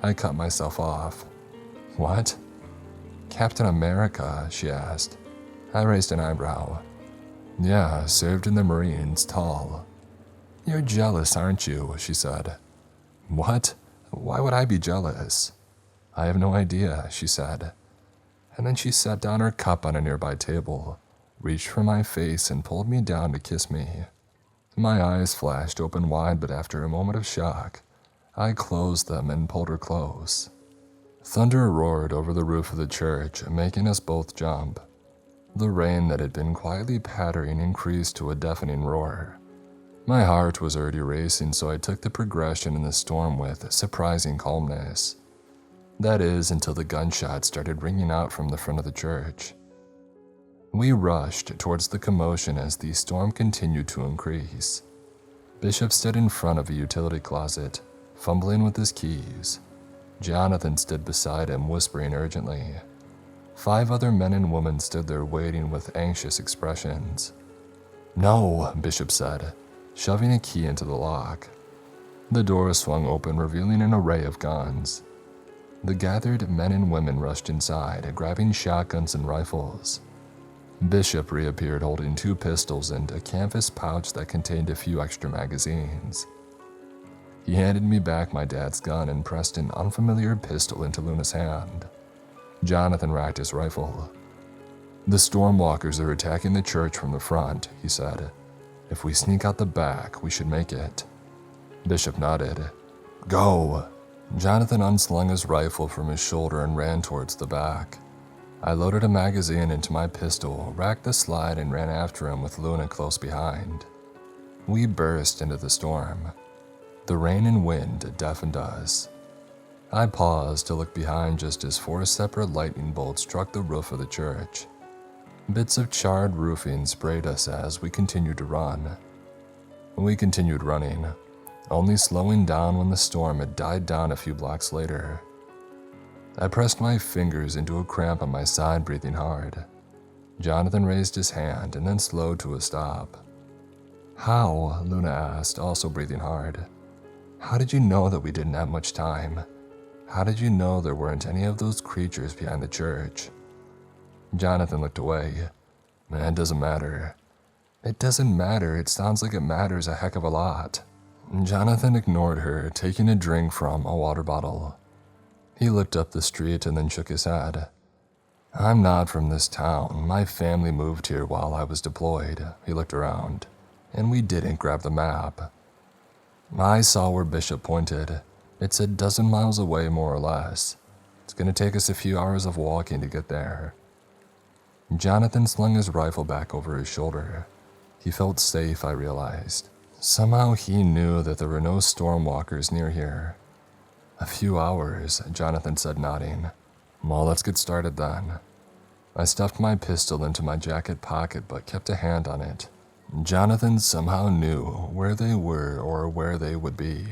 I cut myself off. What? Captain America, she asked. I raised an eyebrow. Yeah, served in the Marines, tall. You're jealous, aren't you? She said. What? Why would I be jealous? I have no idea, she said. And then she set down her cup on a nearby table, reached for my face, and pulled me down to kiss me. My eyes flashed open wide, but after a moment of shock, I closed them and pulled her close. Thunder roared over the roof of the church, making us both jump. The rain that had been quietly pattering increased to a deafening roar. My heart was already racing, so I took the progression in the storm with surprising calmness. That is, until the gunshots started ringing out from the front of the church. We rushed towards the commotion as the storm continued to increase. Bishop stood in front of a utility closet, fumbling with his keys. Jonathan stood beside him, whispering urgently. 5 other men and women stood there waiting with anxious expressions. No, Bishop said, shoving a key into the lock. The door swung open, revealing an array of guns. The gathered men and women rushed inside, grabbing shotguns and rifles. Bishop reappeared holding 2 pistols and a canvas pouch that contained a few extra magazines. He handed me back my dad's gun and pressed an unfamiliar pistol into Luna's hand. Jonathan racked his rifle. The Stormwalkers are attacking the church from the front, he said. If we sneak out the back, we should make it. Bishop nodded. Go! Jonathan unslung his rifle from his shoulder and ran towards the back. I loaded a magazine into my pistol, racked the slide, and ran after him with Luna close behind. We burst into the storm. The rain and wind deafened us. I paused to look behind just as 4 separate lightning bolts struck the roof of the church. Bits of charred roofing sprayed us as we continued to run. We continued running, only slowing down when the storm had died down a few blocks later. I pressed my fingers into a cramp on my side, breathing hard. Jonathan raised his hand and then slowed to a stop. How? Luna asked, also breathing hard. How did you know that we didn't have much time? How did you know there weren't any of those creatures behind the church? Jonathan looked away. It doesn't matter. It doesn't matter. It sounds like it matters a heck of a lot. Jonathan ignored her, taking a drink from a water bottle. He looked up the street and then shook his head. I'm not from this town. My family moved here while I was deployed. He looked around. And we didn't grab the map. I saw where Bishop pointed. It's a dozen miles away, more or less. It's going to take us a few hours of walking to get there. Jonathan slung his rifle back over his shoulder. He felt safe, I realized. Somehow he knew that there were no stormwalkers near here. A few hours, Jonathan said, nodding. Well, let's get started then. I stuffed my pistol into my jacket pocket but kept a hand on it. Jonathan somehow knew where they were or where they would be.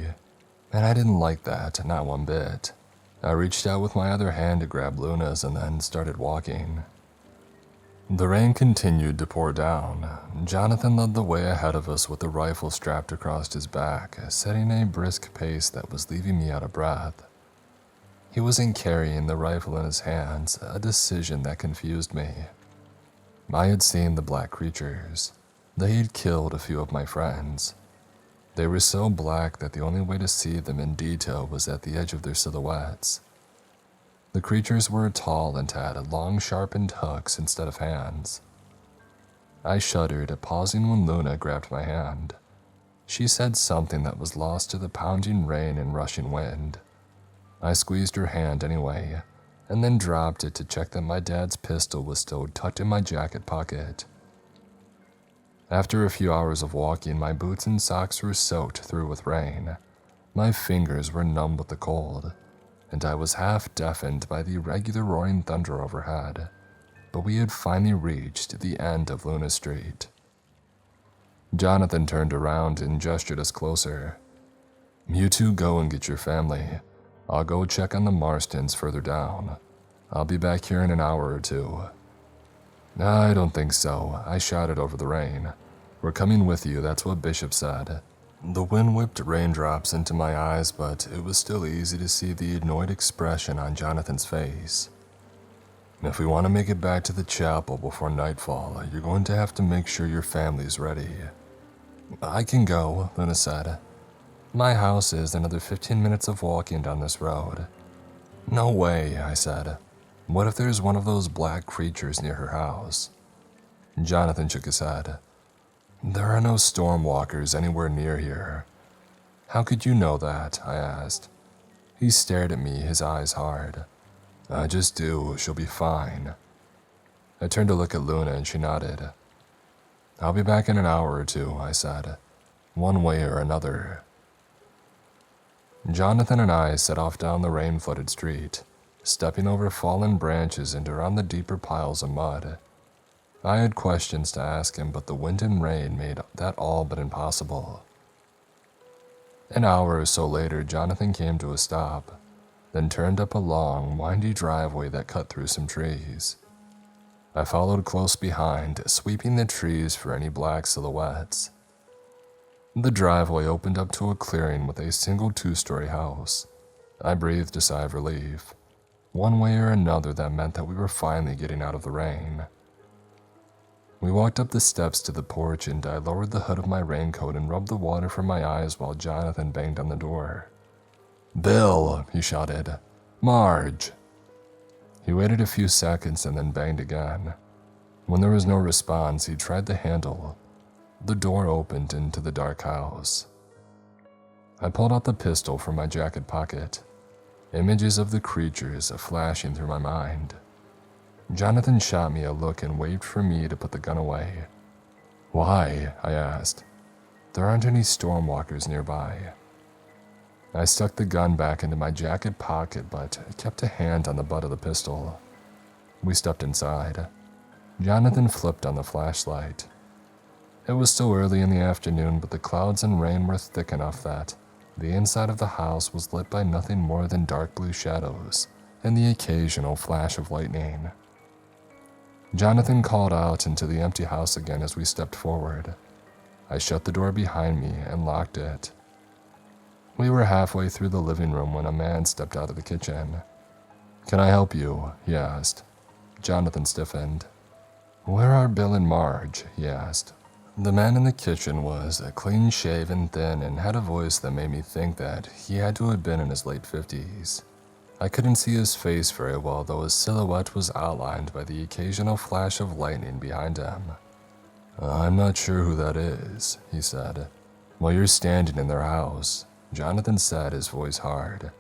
And I didn't like that, not one bit. I reached out with my other hand to grab Luna's and then started walking. The rain continued to pour down. Jonathan led the way ahead of us with the rifle strapped across his back, setting a brisk pace that was leaving me out of breath. He wasn't carrying the rifle in his hands, a decision that confused me. I had seen the black creatures. They had killed a few of my friends. They were so black that the only way to see them in detail was at the edge of their silhouettes. The creatures were tall and had long, sharpened hooks instead of hands. I shuddered, pausing when Luna grabbed my hand. She said something that was lost to the pounding rain and rushing wind. I squeezed her hand anyway, and then dropped it to check that my dad's pistol was still tucked in my jacket pocket. After a few hours of walking, my boots and socks were soaked through with rain. My fingers were numb with the cold, and I was half deafened by the irregular roaring thunder overhead. But we had finally reached the end of Luna Street. Jonathan turned around and gestured us closer. You two go and get your family. I'll go check on the Marstons further down. I'll be back here in an hour or two. I don't think so, I shouted over the rain. We're coming with you, that's what Bishop said. The wind whipped raindrops into my eyes, but it was still easy to see the annoyed expression on Jonathan's face. If we want to make it back to the chapel before nightfall, you're going to have to make sure your family's ready. I can go, Luna said. My house is another 15 minutes of walking down this road. No way, I said. What if there's one of those black creatures near her house? Jonathan shook his head. There are no stormwalkers anywhere near here. How could you know that? I asked. He stared at me, his eyes hard. I just do, she'll be fine. I turned to look at Luna and she nodded. I'll be back in an hour or two, I said. One way or another. Jonathan and I set off down the rain-flooded street, stepping over fallen branches and around the deeper piles of mud. I had questions to ask him, but the wind and rain made that all but impossible. An hour or so later, Jonathan came to a stop, then turned up a long, windy driveway that cut through some trees. I followed close behind, sweeping the trees for any black silhouettes. The driveway opened up to a clearing with a single two-story house. I breathed a sigh of relief. One way or another, that meant that we were finally getting out of the rain. We walked up the steps to the porch and I lowered the hood of my raincoat and rubbed the water from my eyes while Jonathan banged on the door. Bill, he shouted. Marge. He waited a few seconds and then banged again. When there was no response, he tried the handle. The door opened into the dark house. I pulled out the pistol from my jacket pocket, images of the creatures flashing through my mind. Jonathan shot me a look and waved for me to put the gun away. Why? I asked. There aren't any stormwalkers nearby. I stuck the gun back into my jacket pocket but kept a hand on the butt of the pistol. We stepped inside. Jonathan flipped on the flashlight. It was still early in the afternoon, but the clouds and rain were thick enough that the inside of the house was lit by nothing more than dark blue shadows and the occasional flash of lightning. Jonathan called out into the empty house again as we stepped forward. I shut the door behind me and locked it. We were halfway through the living room when a man stepped out of the kitchen. Can I help you? He asked. Jonathan stiffened. Where are Bill and Marge? He asked. The man in the kitchen was clean-shaven, thin, and had a voice that made me think that he had to have been in his late 50s. I couldn't see his face very well, though his silhouette was outlined by the occasional flash of lightning behind him. I'm not sure who that is, he said. Well, you're standing in their house, Jonathan said, his voice hard.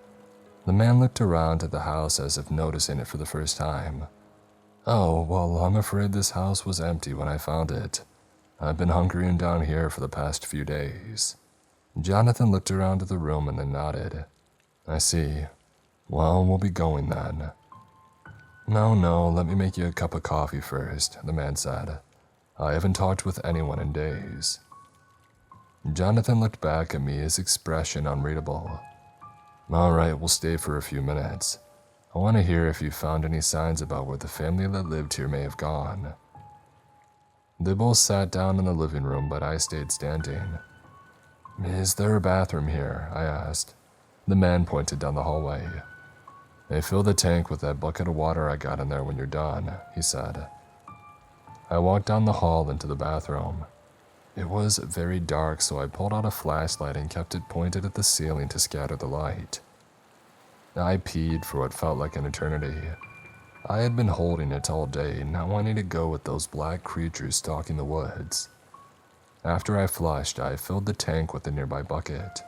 The man looked around at the house as if noticing it for the first time. Oh, well, I'm afraid this house was empty when I found it. I've been hunkering down here for the past few days. Jonathan looked around at the room and then nodded. I see. Well, we'll be going then. No, let me make you a cup of coffee first, the man said. I haven't talked with anyone in days. Jonathan looked back at me, his expression unreadable. All right, we'll stay for a few minutes. I want to hear if you found any signs about where the family that lived here may have gone. They both sat down in the living room, but I stayed standing. Is there a bathroom here? I asked. The man pointed down the hallway. Hey, fill the tank with that bucket of water I got in there when you're done, he said. I walked down the hall into the bathroom. It was very dark, so I pulled out a flashlight and kept it pointed at the ceiling to scatter the light. I peed for what felt like an eternity. I had been holding it all day, not wanting to go with those black creatures stalking the woods. After I flushed, I filled the tank with the nearby bucket.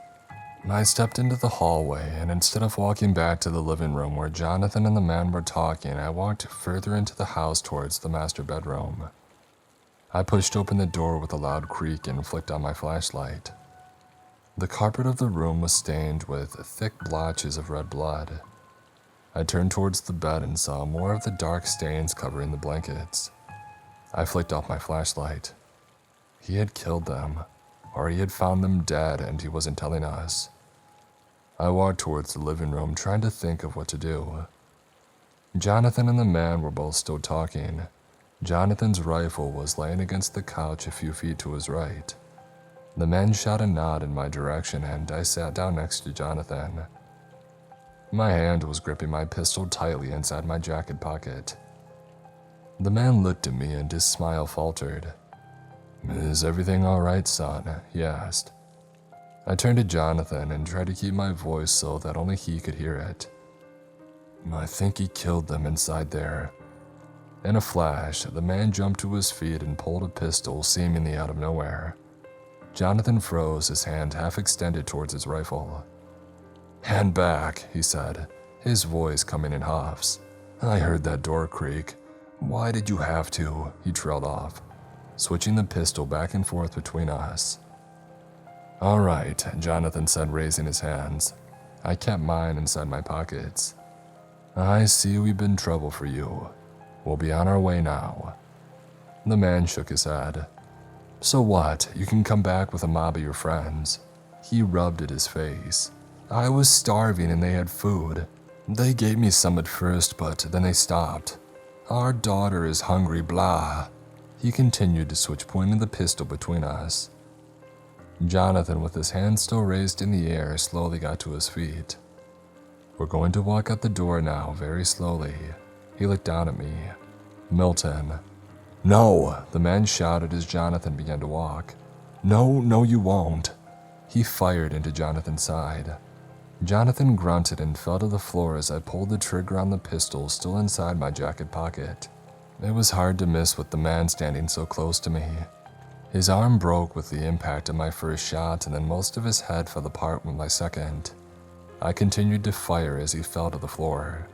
I stepped into the hallway, and instead of walking back to the living room where Jonathan and the man were talking, I walked further into the house towards the master bedroom. I pushed open the door with a loud creak and flicked on my flashlight. The carpet of the room was stained with thick blotches of red blood. I turned towards the bed and saw more of the dark stains covering the blankets. I flicked off my flashlight. He had killed them, or he had found them dead and he wasn't telling us. I walked towards the living room, trying to think of what to do. Jonathan and the man were both still talking. Jonathan's rifle was laying against the couch a few feet to his right. The man shot a nod in my direction and I sat down next to Jonathan. My hand was gripping my pistol tightly inside my jacket pocket. The man looked at me and his smile faltered. "Is everything all right, son?" he asked. I turned to Jonathan and tried to keep my voice so that only he could hear it. "I think he killed them inside there." In a flash, the man jumped to his feet and pulled a pistol seemingly out of nowhere. Jonathan froze, his hand half extended towards his rifle. "Hand back," he said, his voice coming in huffs. "I heard that door creak. Why did you have to?" he trailed off, switching the pistol back and forth between us. "All right," Jonathan said, raising his hands. I kept mine inside my pockets. "I see we've been trouble for you. We'll be on our way now." The man shook his head. "So what? You can come back with a mob of your friends." He rubbed at his face. "I was starving and they had food. They gave me some at first, but then they stopped. Our daughter is hungry, blah." He continued to switch, pointing the pistol between us. Jonathan, with his hand still raised in the air, slowly got to his feet. "We're going to walk out the door now, very slowly." He looked down at me. "Milton." "No," the man shouted as Jonathan began to walk. No, you won't." He fired into Jonathan's side. Jonathan grunted and fell to the floor as I pulled the trigger on the pistol still inside my jacket pocket. It was hard to miss with the man standing so close to me. His arm broke with the impact of my first shot, and then most of his head fell apart with my second. I continued to fire as he fell to the floor.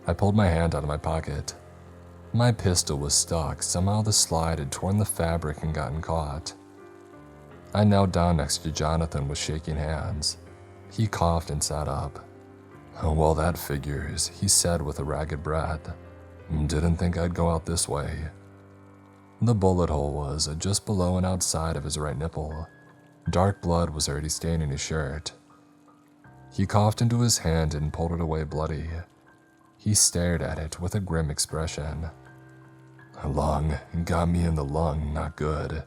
I pulled my hand out of my pocket. My pistol was stuck. Somehow the slide had torn the fabric and gotten caught. I knelt down next to Jonathan with shaking hands. He coughed and sat up. "Oh, well, that figures," he said with a ragged breath. "Didn't think I'd go out this way." The bullet hole was just below and outside of his right nipple. Dark blood was already staining his shirt. He coughed into his hand and pulled it away bloody. He stared at it with a grim expression. "A lung. Got me in the lung, not good."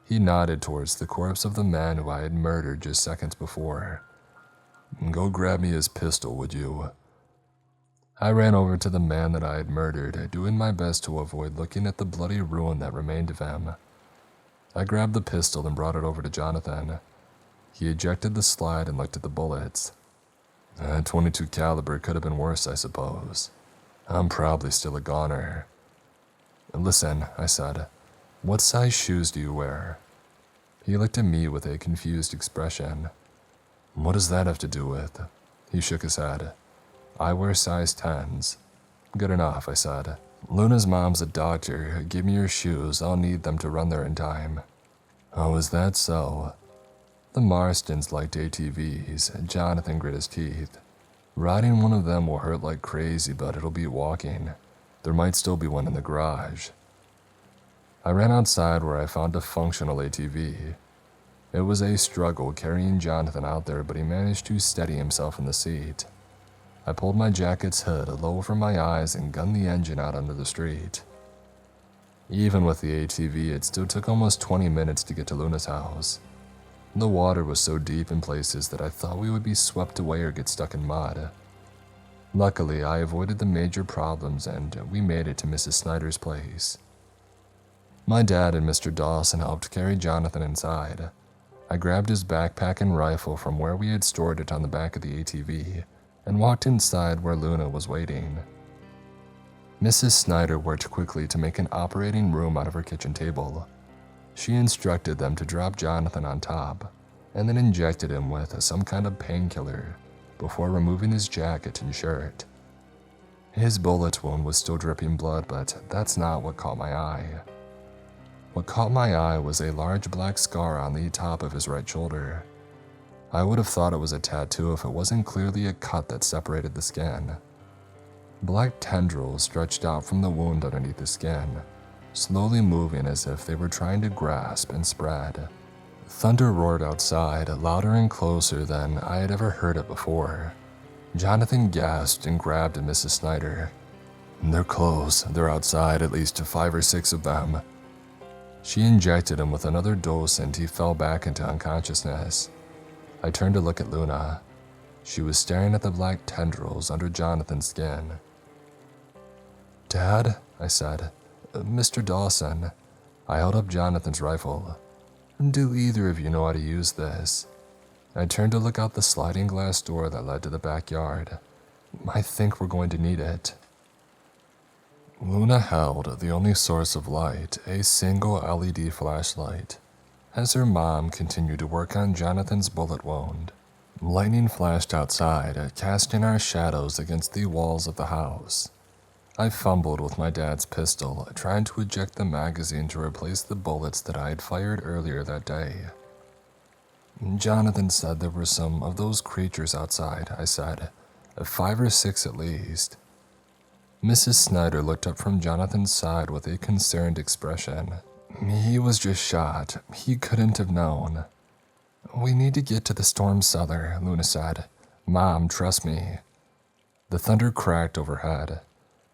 He nodded towards the corpse of the man who I had murdered just seconds before. "Go grab me his pistol, would you?" I ran over to the man that I had murdered, doing my best to avoid looking at the bloody ruin that remained of him. I grabbed the pistol and brought it over to Jonathan. He ejected the slide and looked at the bullets. A .22 caliber could have been worse, I suppose. I'm probably still a goner. "Listen," I said, "what size shoes do you wear?" He looked at me with a confused expression. "What does that have to do with?" He shook his head. "I wear size 10s. "Good enough," I said. "Luna's mom's a doctor. Give me your shoes. I'll need them to run there in time." "Oh, is that so?" The Marstons liked ATVs. Jonathan grit his teeth. "Riding one of them will hurt like crazy, but it'll beat walking. There might still be one in the garage." I ran outside where I found a functional ATV. It was a struggle carrying Jonathan out there, but he managed to steady himself in the seat. I pulled my jacket's hood low over my eyes and gunned the engine out onto the street. Even with the ATV, it still took almost 20 minutes to get to Luna's house. The water was so deep in places that I thought we would be swept away or get stuck in mud. Luckily, I avoided the major problems and we made it to Mrs. Snyder's place. My dad and Mr. Dawson helped carry Jonathan inside. I grabbed his backpack and rifle from where we had stored it on the back of the ATV and walked inside where Luna was waiting. Mrs. Snyder worked quickly to make an operating room out of her kitchen table. She instructed them to drop Jonathan on top and then injected him with some kind of painkiller before removing his jacket and shirt. His bullet wound was still dripping blood, but that's not what caught my eye. What caught my eye was a large black scar on the top of his right shoulder. I would have thought it was a tattoo if it wasn't clearly a cut that separated the skin. Black tendrils stretched out from the wound underneath the skin, slowly moving as if they were trying to grasp and spread. Thunder roared outside, louder and closer than I had ever heard it before. Jonathan gasped and grabbed at Mrs. Snyder. They're close. They're outside, at least 5 or 6 of them. She injected him with another dose and he fell back into unconsciousness. I turned to look at Luna. She was staring at the black tendrils under Jonathan's skin. "Dad," I said. "Mr. Dawson." I held up Jonathan's rifle. "Do either of you know how to use this?" I turned to look out the sliding glass door that led to the backyard. "I think we're going to need it." Luna held the only source of light, a single LED flashlight, as her mom continued to work on Jonathan's bullet wound. Lightning flashed outside, casting our shadows against the walls of the house. I fumbled with my dad's pistol, trying to eject the magazine to replace the bullets that I had fired earlier that day. "Jonathan said there were some of those creatures outside," I said. 5 or 6 at least." Mrs. Snyder looked up from Jonathan's side with a concerned expression. "He was just shot. He couldn't have known." "We need to get to the storm cellar," Luna said. "Mom, trust me." The thunder cracked overhead.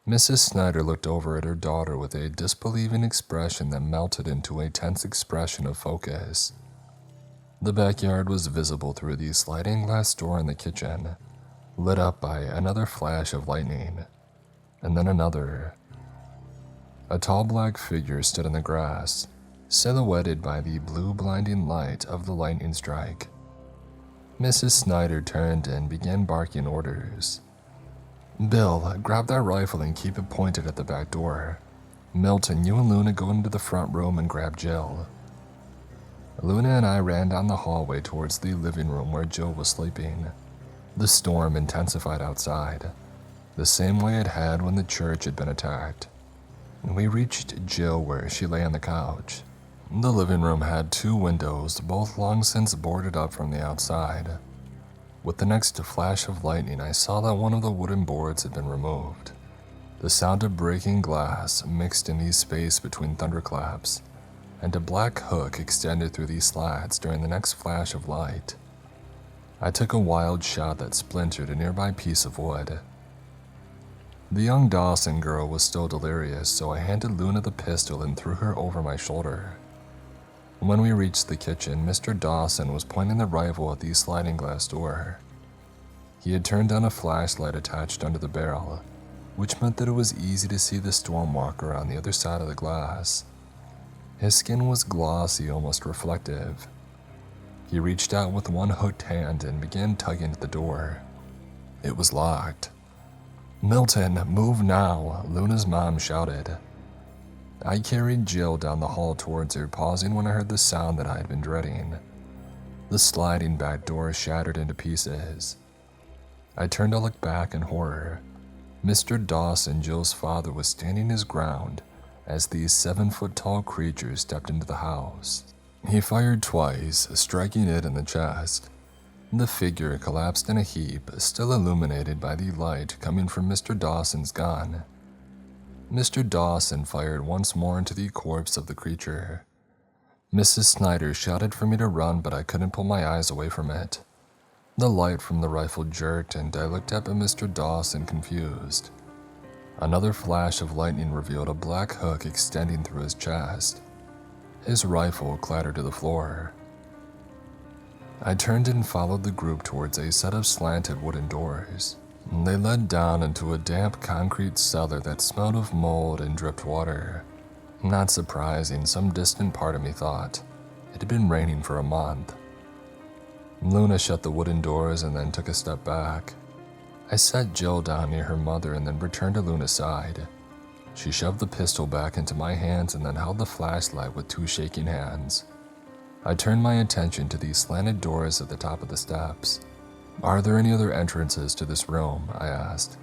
Mrs. Snyder looked over at her daughter with a disbelieving expression that melted into a tense expression of focus. The backyard was visible through the sliding glass door in the kitchen, lit up by another flash of lightning, and then another. A tall black figure stood in the grass, silhouetted by the blue blinding light of the lightning strike. Mrs. Snyder turned and began barking orders. "Bill, grab that rifle and keep it pointed at the back door. Milton, you and Luna go into the front room and grab Jill." Luna and I ran down the hallway towards the living room where Jill was sleeping. The storm intensified outside, the same way it had when the church had been attacked. We reached Jill where she lay on the couch. The living room had 2 windows, both long since boarded up from the outside. With the next flash of lightning, I saw that one of the wooden boards had been removed. The sound of breaking glass mixed in the space between thunderclaps, and a black hook extended through these slats during the next flash of light. I took a wild shot that splintered a nearby piece of wood. The young Dawson girl was still delirious, so I handed Luna the pistol and threw her over my shoulder. When we reached the kitchen, Mr. Dawson was pointing the rifle at the sliding glass door. He had turned on a flashlight attached under the barrel, which meant that it was easy to see the stormwalker on the other side of the glass. His skin was glossy, almost reflective. He reached out with one hooked hand and began tugging at the door. It was locked. "Milton, move now," Luna's mom shouted. I carried Jill down the hall towards her, pausing when I heard the sound that I had been dreading. The sliding back door shattered into pieces. I turned to look back in horror. Mr. Dawson, Jill's father, was standing his ground as these 7-foot-tall creatures stepped into the house. He fired twice, striking it in the chest. The figure collapsed in a heap, still illuminated by the light coming from Mr. Dawson's gun. Mr. Dawson fired once more into the corpse of the creature. Mrs. Snyder shouted for me to run, but I couldn't pull my eyes away from it. The light from the rifle jerked, and I looked up at Mr. Dawson, confused. Another flash of lightning revealed a black hook extending through his chest. His rifle clattered to the floor. I turned and followed the group towards a set of slanted wooden doors. They led down into a damp concrete cellar that smelled of mold and dripped water. Not surprising, some distant part of me thought. It had been raining for a month. Luna shut the wooden doors and then took a step back. I set Jill down near her mother and then returned to Luna's side. She shoved the pistol back into my hands and then held the flashlight with 2 shaking hands. I turned my attention to these slanted doors at the top of the steps. "Are there any other entrances to this room?" I asked.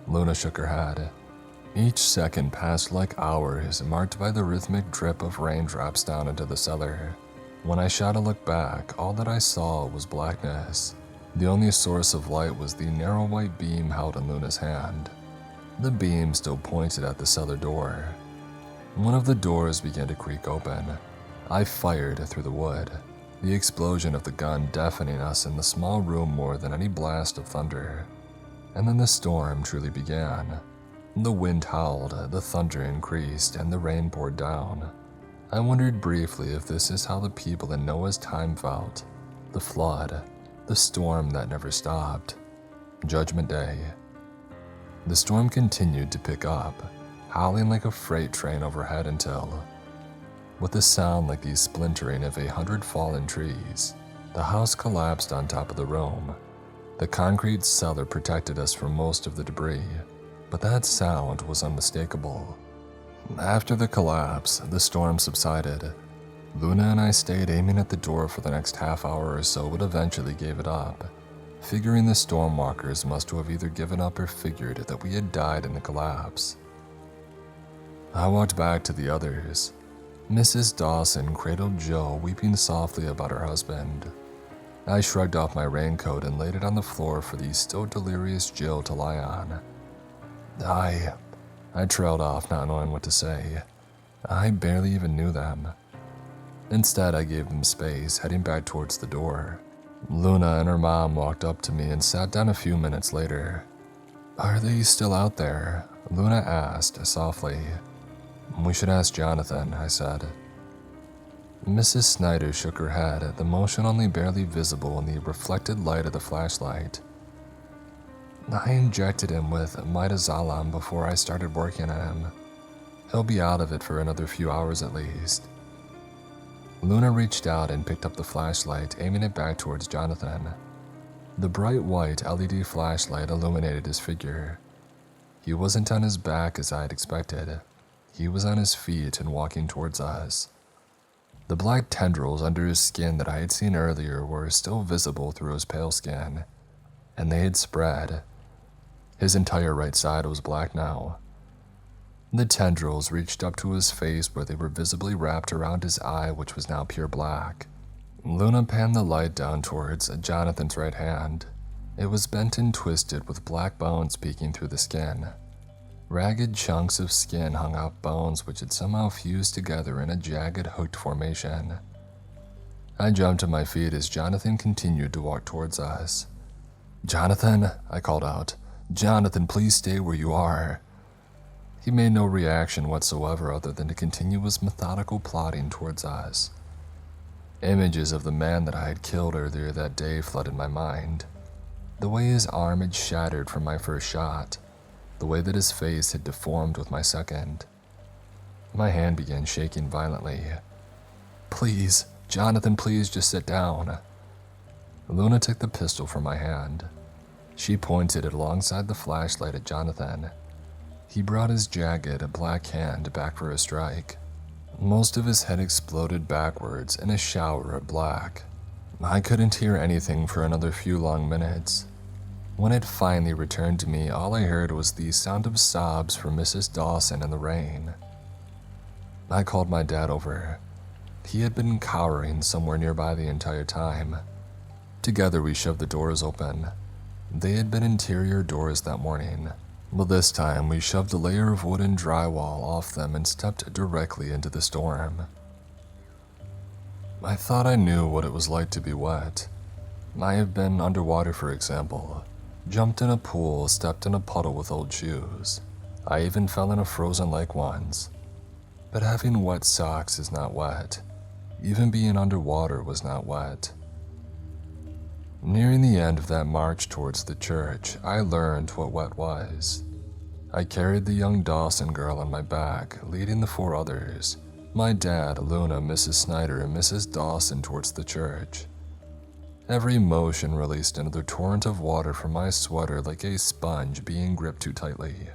Luna shook her head. Each second passed like hours, marked by the rhythmic drip of raindrops down into the cellar. When I shot a look back, all that I saw was blackness. The only source of light was the narrow white beam held in Luna's hand. The beam still pointed at the cellar door. One of the doors began to creak open. I fired through the wood, the explosion of the gun deafening us in the small room more than any blast of thunder. And then the storm truly began. The wind howled, the thunder increased, and the rain poured down. I wondered briefly if this is how the people in Noah's time felt. The flood, the storm that never stopped. Judgment Day. The storm continued to pick up, howling like a freight train overhead until, with a sound like the splintering of 100 fallen trees, the house collapsed on top of the room. The concrete cellar protected us from most of the debris, but that sound was unmistakable. After the collapse, the storm subsided. Luna and I stayed aiming at the door for the next half hour or so, but eventually gave it up, figuring the stormwalkers must have either given up or figured that we had died in the collapse. I walked back to the others. Mrs. Dawson cradled Joe, weeping softly about her husband. I shrugged off my raincoat and laid it on the floor for the still delirious Jill to lie on. I trailed off, not knowing what to say. I barely even knew them. Instead, I gave them space, heading back towards the door. Luna and her mom walked up to me and sat down a few minutes later. "Are they still out there?" Luna asked softly. "We should ask Jonathan," I said. Mrs. Snyder shook her head, the motion only barely visible in the reflected light of the flashlight. "I injected him with midazolam before I started working on him. He'll be out of it for another few hours at least." Luna reached out and picked up the flashlight, aiming it back towards Jonathan. The bright white LED flashlight illuminated his figure. He wasn't on his back as I had expected. He was on his feet and walking towards us. The black tendrils under his skin that I had seen earlier were still visible through his pale skin, and they had spread. His entire right side was black now. The tendrils reached up to his face where they were visibly wrapped around his eye, which was now pure black. Luna panned the light down towards Jonathan's right hand. It was bent and twisted with black bones peeking through the skin. Ragged chunks of skin hung off bones which had somehow fused together in a jagged hooked formation. I jumped to my feet as Jonathan continued to walk towards us. "Jonathan," I called out. "Jonathan, please stay where you are." He made no reaction whatsoever other than to continue his methodical plodding towards us. Images of the man that I had killed earlier that day flooded my mind. The way his arm had shattered from my first shot, the way that his face had deformed with my second. My hand began shaking violently. "Please, Jonathan, please just sit down." Luna took the pistol from my hand. She pointed it alongside the flashlight at Jonathan. He brought his jagged, black hand back for a strike. Most of his head exploded backwards in a shower of black. I couldn't hear anything for another few long minutes. When it finally returned to me, all I heard was the sound of sobs from Mrs. Dawson in the rain. I called my dad over. He had been cowering somewhere nearby the entire time. Together we shoved the doors open. They had been interior doors that morning, but this time we shoved a layer of wooden drywall off them and stepped directly into the storm. I thought I knew what it was like to be wet. I have been underwater, for example. Jumped in a pool, stepped in a puddle with old shoes. I even fell in a frozen lake once. But having wet socks is not wet. Even being underwater was not wet. Nearing the end of that march towards the church, I learned what wet was. I carried the young Dawson girl on my back, leading the 4 others, my dad, Luna, Mrs. Snyder, and Mrs. Dawson towards the church. Every motion released another torrent of water from my sweater like a sponge being gripped too tightly.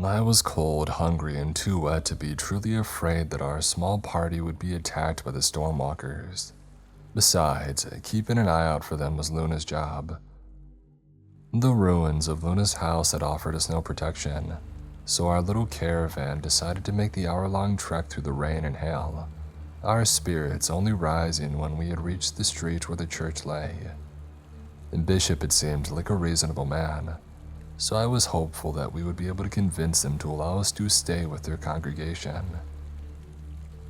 I was cold, hungry, and too wet to be truly afraid that our small party would be attacked by the stormwalkers. Besides, keeping an eye out for them was Luna's job. The ruins of Luna's house had offered us no protection, so our little caravan decided to make the hour-long trek through the rain and hail, our spirits only rising when we had reached the street where the church lay. The bishop had seemed like a reasonable man, so I was hopeful that we would be able to convince him to allow us to stay with their congregation.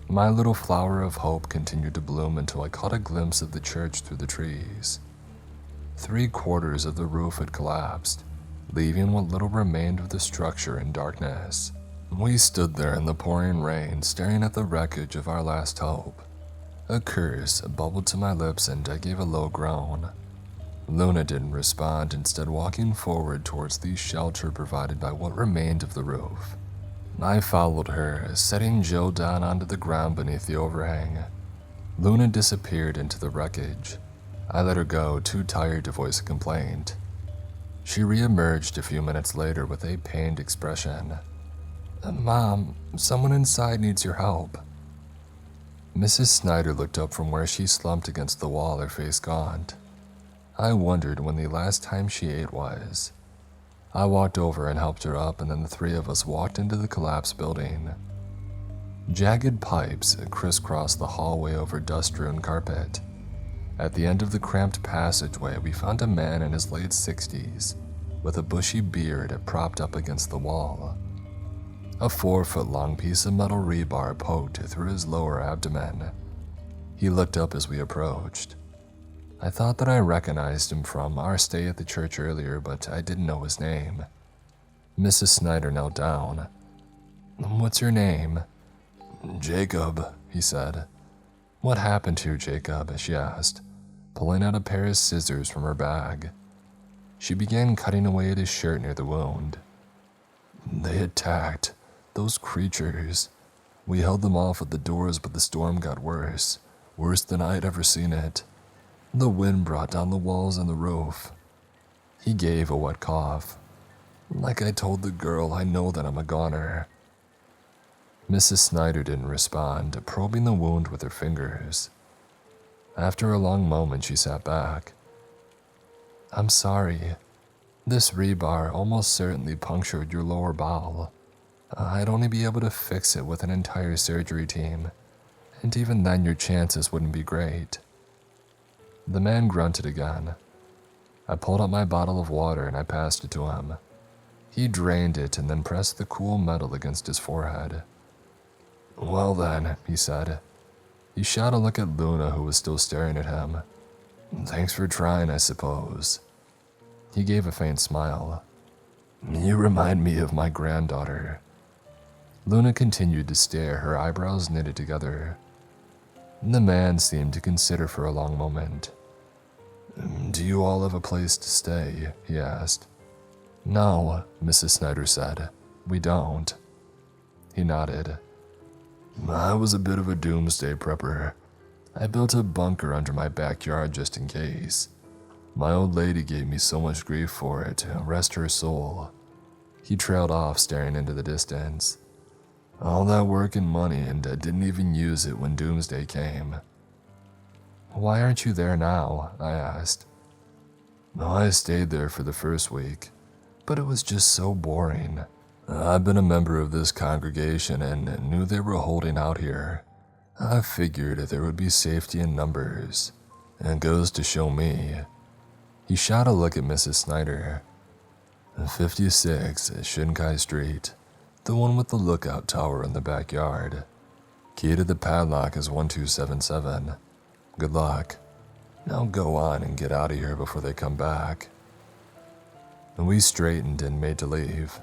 My little flower of hope continued to bloom until I caught a glimpse of the church through the trees. 3/4 of the roof had collapsed. leaving what little remained of the structure in darkness. We stood there in the pouring rain, staring at the wreckage of our last hope. A curse bubbled to my lips and I gave a low groan. Luna didn't respond, instead walking forward towards the shelter provided by what remained of the roof. I followed her, setting Joe down onto the ground beneath the overhang. Luna disappeared into the wreckage. I let her go, too tired to voice a complaint. She reemerged a few minutes later with a pained expression. "Mom, someone inside needs your help." Mrs. Snyder looked up from where she slumped against the wall, her face gaunt. I wondered when the last time she ate was. I walked over and helped her up, and then the three of us walked into the collapsed building. Jagged pipes crisscrossed the hallway over dust-strewn carpet. At the end of the cramped passageway, we found a man in his late 60s, with a bushy beard propped up against the wall. A 4-foot-long piece of metal rebar poked through his lower abdomen. He looked up as we approached. I thought that I recognized him from our stay at the church earlier, but I didn't know his name. Mrs. Snyder knelt down. "What's your name?" "Jacob," he said. "What happened to you, Jacob?" she asked, pulling out a pair of scissors from her bag. She began cutting away at his shirt near the wound. "They attacked. Those creatures. We held them off at the doors, but the storm got worse. Worse than I had ever seen it. The wind brought down the walls and the roof." He gave a wet cough. "Like I told the girl, I know that I'm a goner." Mrs. Snyder didn't respond, probing the wound with her fingers. After a long moment, she sat back. "I'm sorry. This rebar almost certainly punctured your lower bowel. I'd only be able to fix it with an entire surgery team, and even then your chances wouldn't be great." The man grunted again. I pulled out my bottle of water and I passed it to him. He drained it and then pressed the cool metal against his forehead. "Well then," he said. He shot a look at Luna, who was still staring at him. "Thanks for trying, I suppose." He gave a faint smile. "You remind me of my granddaughter." Luna continued to stare, her eyebrows knitted together. The man seemed to consider for a long moment. "Do you all have a place to stay?" he asked. "No," Mrs. Snyder said. "We don't." He nodded. "I was a bit of a doomsday prepper. I built a bunker under my backyard just in case. My old lady gave me so much grief for it, rest her soul." He trailed off, staring into the distance. "All that work and money, and I didn't even use it when doomsday came." "Why aren't you there now?" I asked. "I stayed there for the first week, but it was just so boring. I've been a member of this congregation and knew they were holding out here. I figured there would be safety in numbers. And it goes to show me." He shot a look at Mrs. Snyder. 56 Shinkai Street, the one with the lookout tower in the backyard. Key to the padlock is 1277. Good luck. Now go on and get out of here before they come back." We straightened and made to leave.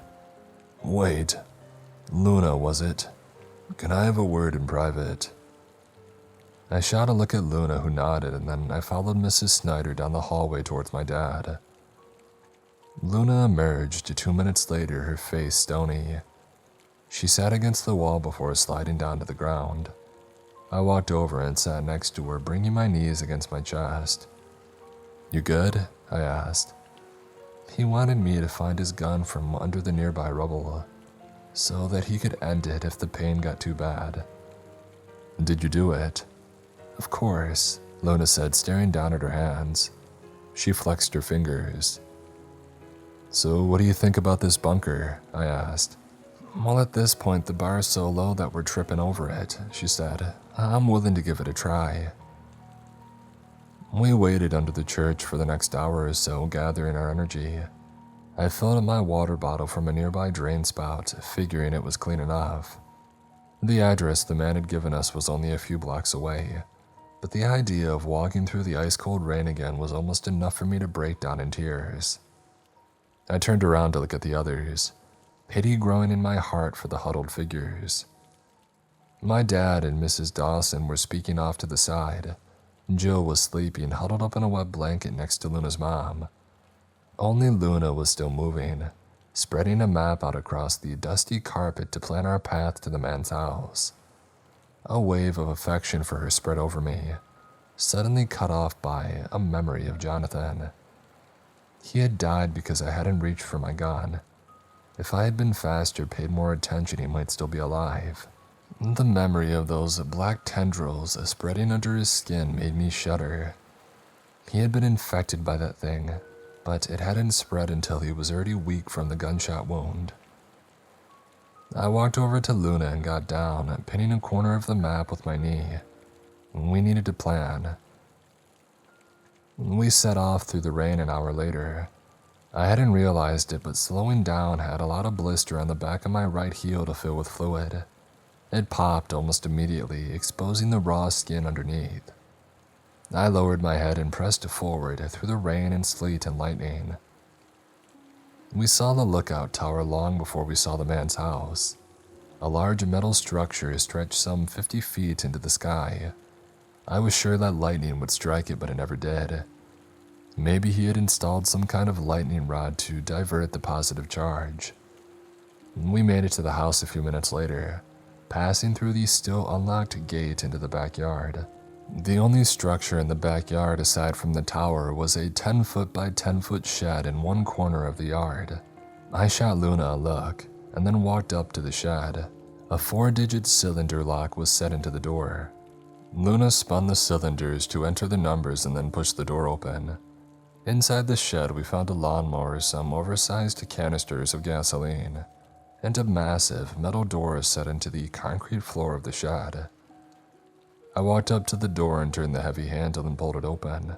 "Wait. Luna, was it? Can I have a word in private?" I shot a look at Luna, who nodded, and then I followed Mrs. Snyder down the hallway towards my dad. Luna emerged 2 minutes later, her face stony. She sat against the wall before sliding down to the ground. I walked over and sat next to her, bringing my knees against my chest. "You good?" I asked. He wanted me to find his gun from under the nearby rubble, so that he could end it if the pain got too bad. "Did you do it?" "Of course," Luna said, staring down at her hands. She flexed her fingers. "So what do you think about this bunker?" I asked. "Well, at this point, the bar is so low that we're tripping over it," she said. "I'm willing to give it a try." We waited under the church for the next hour or so, gathering our energy. I filled up my water bottle from a nearby drain spout, figuring it was clean enough. The address the man had given us was only a few blocks away, but the idea of walking through the ice-cold rain again was almost enough for me to break down in tears. I turned around to look at the others, pity growing in my heart for the huddled figures. My dad and Mrs. Dawson were speaking off to the side. Jill was sleeping, huddled up in a wet blanket next to Luna's mom. Only Luna was still moving, spreading a map out across the dusty carpet to plan our path to the man's house. A wave of affection for her spread over me, suddenly cut off by a memory of Jonathan. He had died because I hadn't reached for my gun. If I had been faster, paid more attention, he might still be alive. The memory of those black tendrils spreading under his skin made me shudder. He had been infected by that thing, but it hadn't spread until he was already weak from the gunshot wound. I walked over to Luna and got down, pinning a corner of the map with my knee. We needed to plan. We set off through the rain an hour later. I hadn't realized it, but slowing down had a lot of blister on the back of my right heel to fill with fluid. It popped almost immediately, exposing the raw skin underneath. I lowered my head and pressed forward through the rain and sleet and lightning. We saw the lookout tower long before we saw the man's house. A large metal structure stretched some 50 feet into the sky. I was sure that lightning would strike it, but it never did. Maybe he had installed some kind of lightning rod to divert the positive charge. We made it to the house a few minutes later, passing through the still unlocked gate into the backyard. The only structure in the backyard aside from the tower was a 10-foot by 10-foot shed in one corner of the yard. I shot Luna a look and then walked up to the shed. A 4-digit cylinder lock was set into the door. Luna spun the cylinders to enter the numbers and then pushed the door open. Inside the shed, we found a lawnmower, some oversized canisters of gasoline, and a massive metal door set into the concrete floor of the shed. I walked up to the door and turned the heavy handle and pulled it open.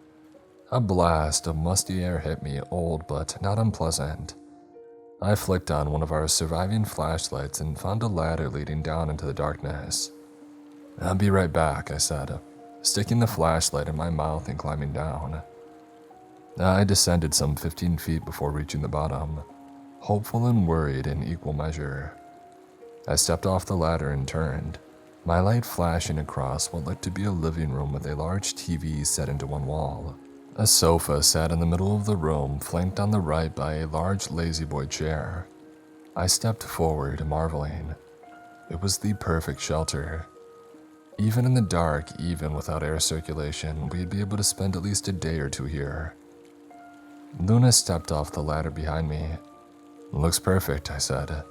A blast of musty air hit me, old but not unpleasant. I flicked on one of our surviving flashlights and found a ladder leading down into the darkness. "I'll be right back," I said, sticking the flashlight in my mouth and climbing down. I descended some 15 feet before reaching the bottom, hopeful and worried in equal measure. I stepped off the ladder and turned, my light flashing across what looked to be a living room with a large TV set into one wall. A sofa sat in the middle of the room, flanked on the right by a large lazy-boy chair. I stepped forward, marveling. It was the perfect shelter. Even in the dark, even without air circulation, we'd be able to spend at least a day or two here. Luna stepped off the ladder behind me. "Looks perfect," I said.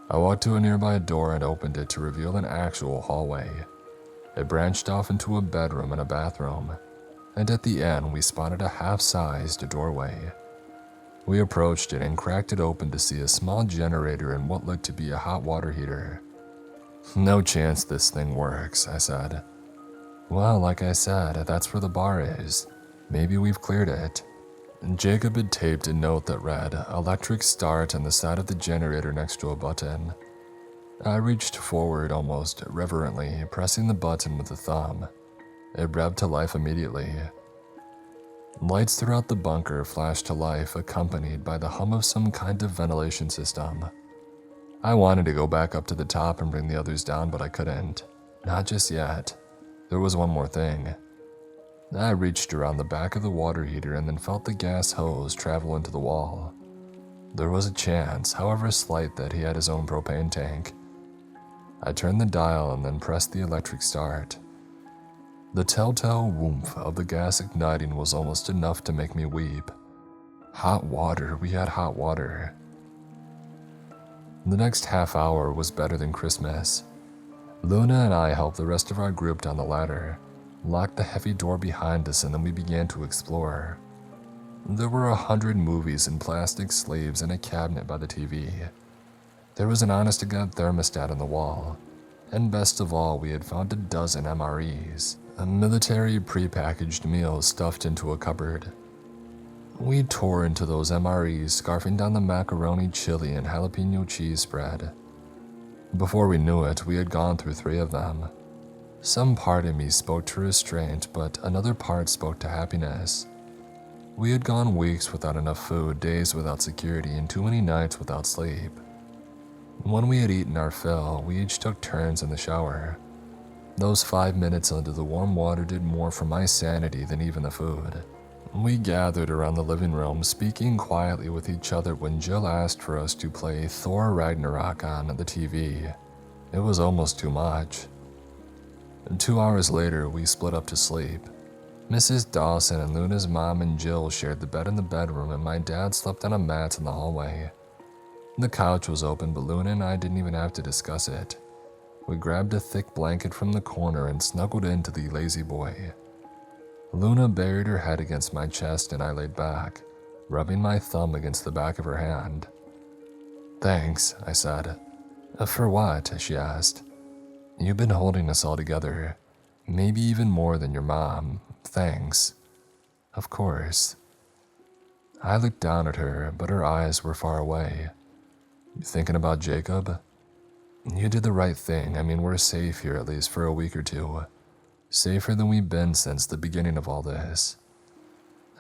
I walked to a nearby door and opened it to reveal an actual hallway. It branched off into a bedroom and a bathroom, and at the end we spotted a half-sized doorway. We approached it and cracked it open to see a small generator and what looked to be a hot water heater. "No chance this thing works," I said. "Well, like I said, that's where the bar is. Maybe we've cleared it." Jacob had taped a note that read, "Electric start," on the side of the generator next to a button. I reached forward almost reverently, pressing the button with a thumb. It revved to life immediately. Lights throughout the bunker flashed to life, accompanied by the hum of some kind of ventilation system. I wanted to go back up to the top and bring the others down, but I couldn't. Not just yet. There was one more thing. I reached around the back of the water heater and then felt the gas hose travel into the wall. There was a chance, however slight, that he had his own propane tank. I turned the dial and then pressed the electric start. The telltale whoomph of the gas igniting was almost enough to make me weep. Hot water, we had hot water. The next half hour was better than Christmas. Luna and I helped the rest of our group down the ladder, locked the heavy door behind us, and then we began to explore. There were 100 movies in plastic sleeves in a cabinet by the TV. There was an honest-to-God thermostat on the wall, and best of all, we had found a dozen MREs, a military prepackaged meal stuffed into a cupboard. We tore into those MREs, scarfing down the macaroni, chili, and jalapeno cheese spread. Before we knew it, we had gone through 3 of them. Some part of me spoke to restraint, but another part spoke to happiness. We had gone weeks without enough food, days without security, and too many nights without sleep. When we had eaten our fill, we each took turns in the shower. Those 5 minutes under the warm water did more for my sanity than even the food. We gathered around the living room, speaking quietly with each other when Jill asked for us to play Thor Ragnarok on the TV. It was almost too much. 2 hours later, we split up to sleep. Mrs. Dawson and Luna's mom and Jill shared the bed in the bedroom, and my dad slept on a mat in the hallway. The couch was open, but Luna and I didn't even have to discuss it. We grabbed a thick blanket from the corner and snuggled into the lazy boy. Luna buried her head against my chest and I laid back, rubbing my thumb against the back of her hand. "Thanks," I said. "For what?" she asked. "You've been holding us all together, maybe even more than your mom. Thanks." "Of course." I looked down at her, but her eyes were far away. "You thinking about Jacob?" "You did the right thing. I mean, we're safe here at least for a week or two. Safer than we've been since the beginning of all this."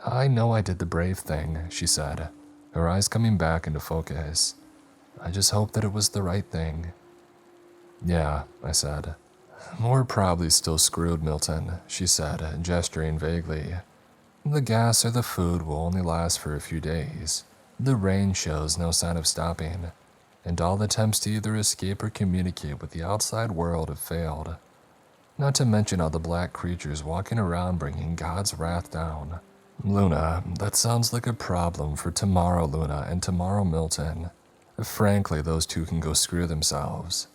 "I know I did the brave thing," she said, her eyes coming back into focus. "I just hope that it was the right thing." "Yeah," I said. "We're probably still screwed, Milton," she said, gesturing vaguely. "The gas or the food will only last for a few days. The rain shows no sign of stopping, and all attempts to either escape or communicate with the outside world have failed. Not to mention all the black creatures walking around bringing God's wrath down. Luna, that sounds like a problem for tomorrow, Luna, and tomorrow, Milton. Frankly, those two can go screw themselves."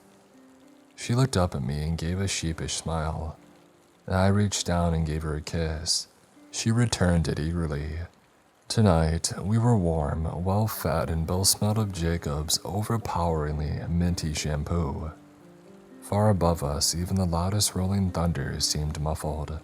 She looked up at me and gave a sheepish smile. I reached down and gave her a kiss. She returned it eagerly. Tonight, we were warm, well-fed, and both smelled of Jacob's overpoweringly minty shampoo. Far above us, even the loudest rolling thunder seemed muffled.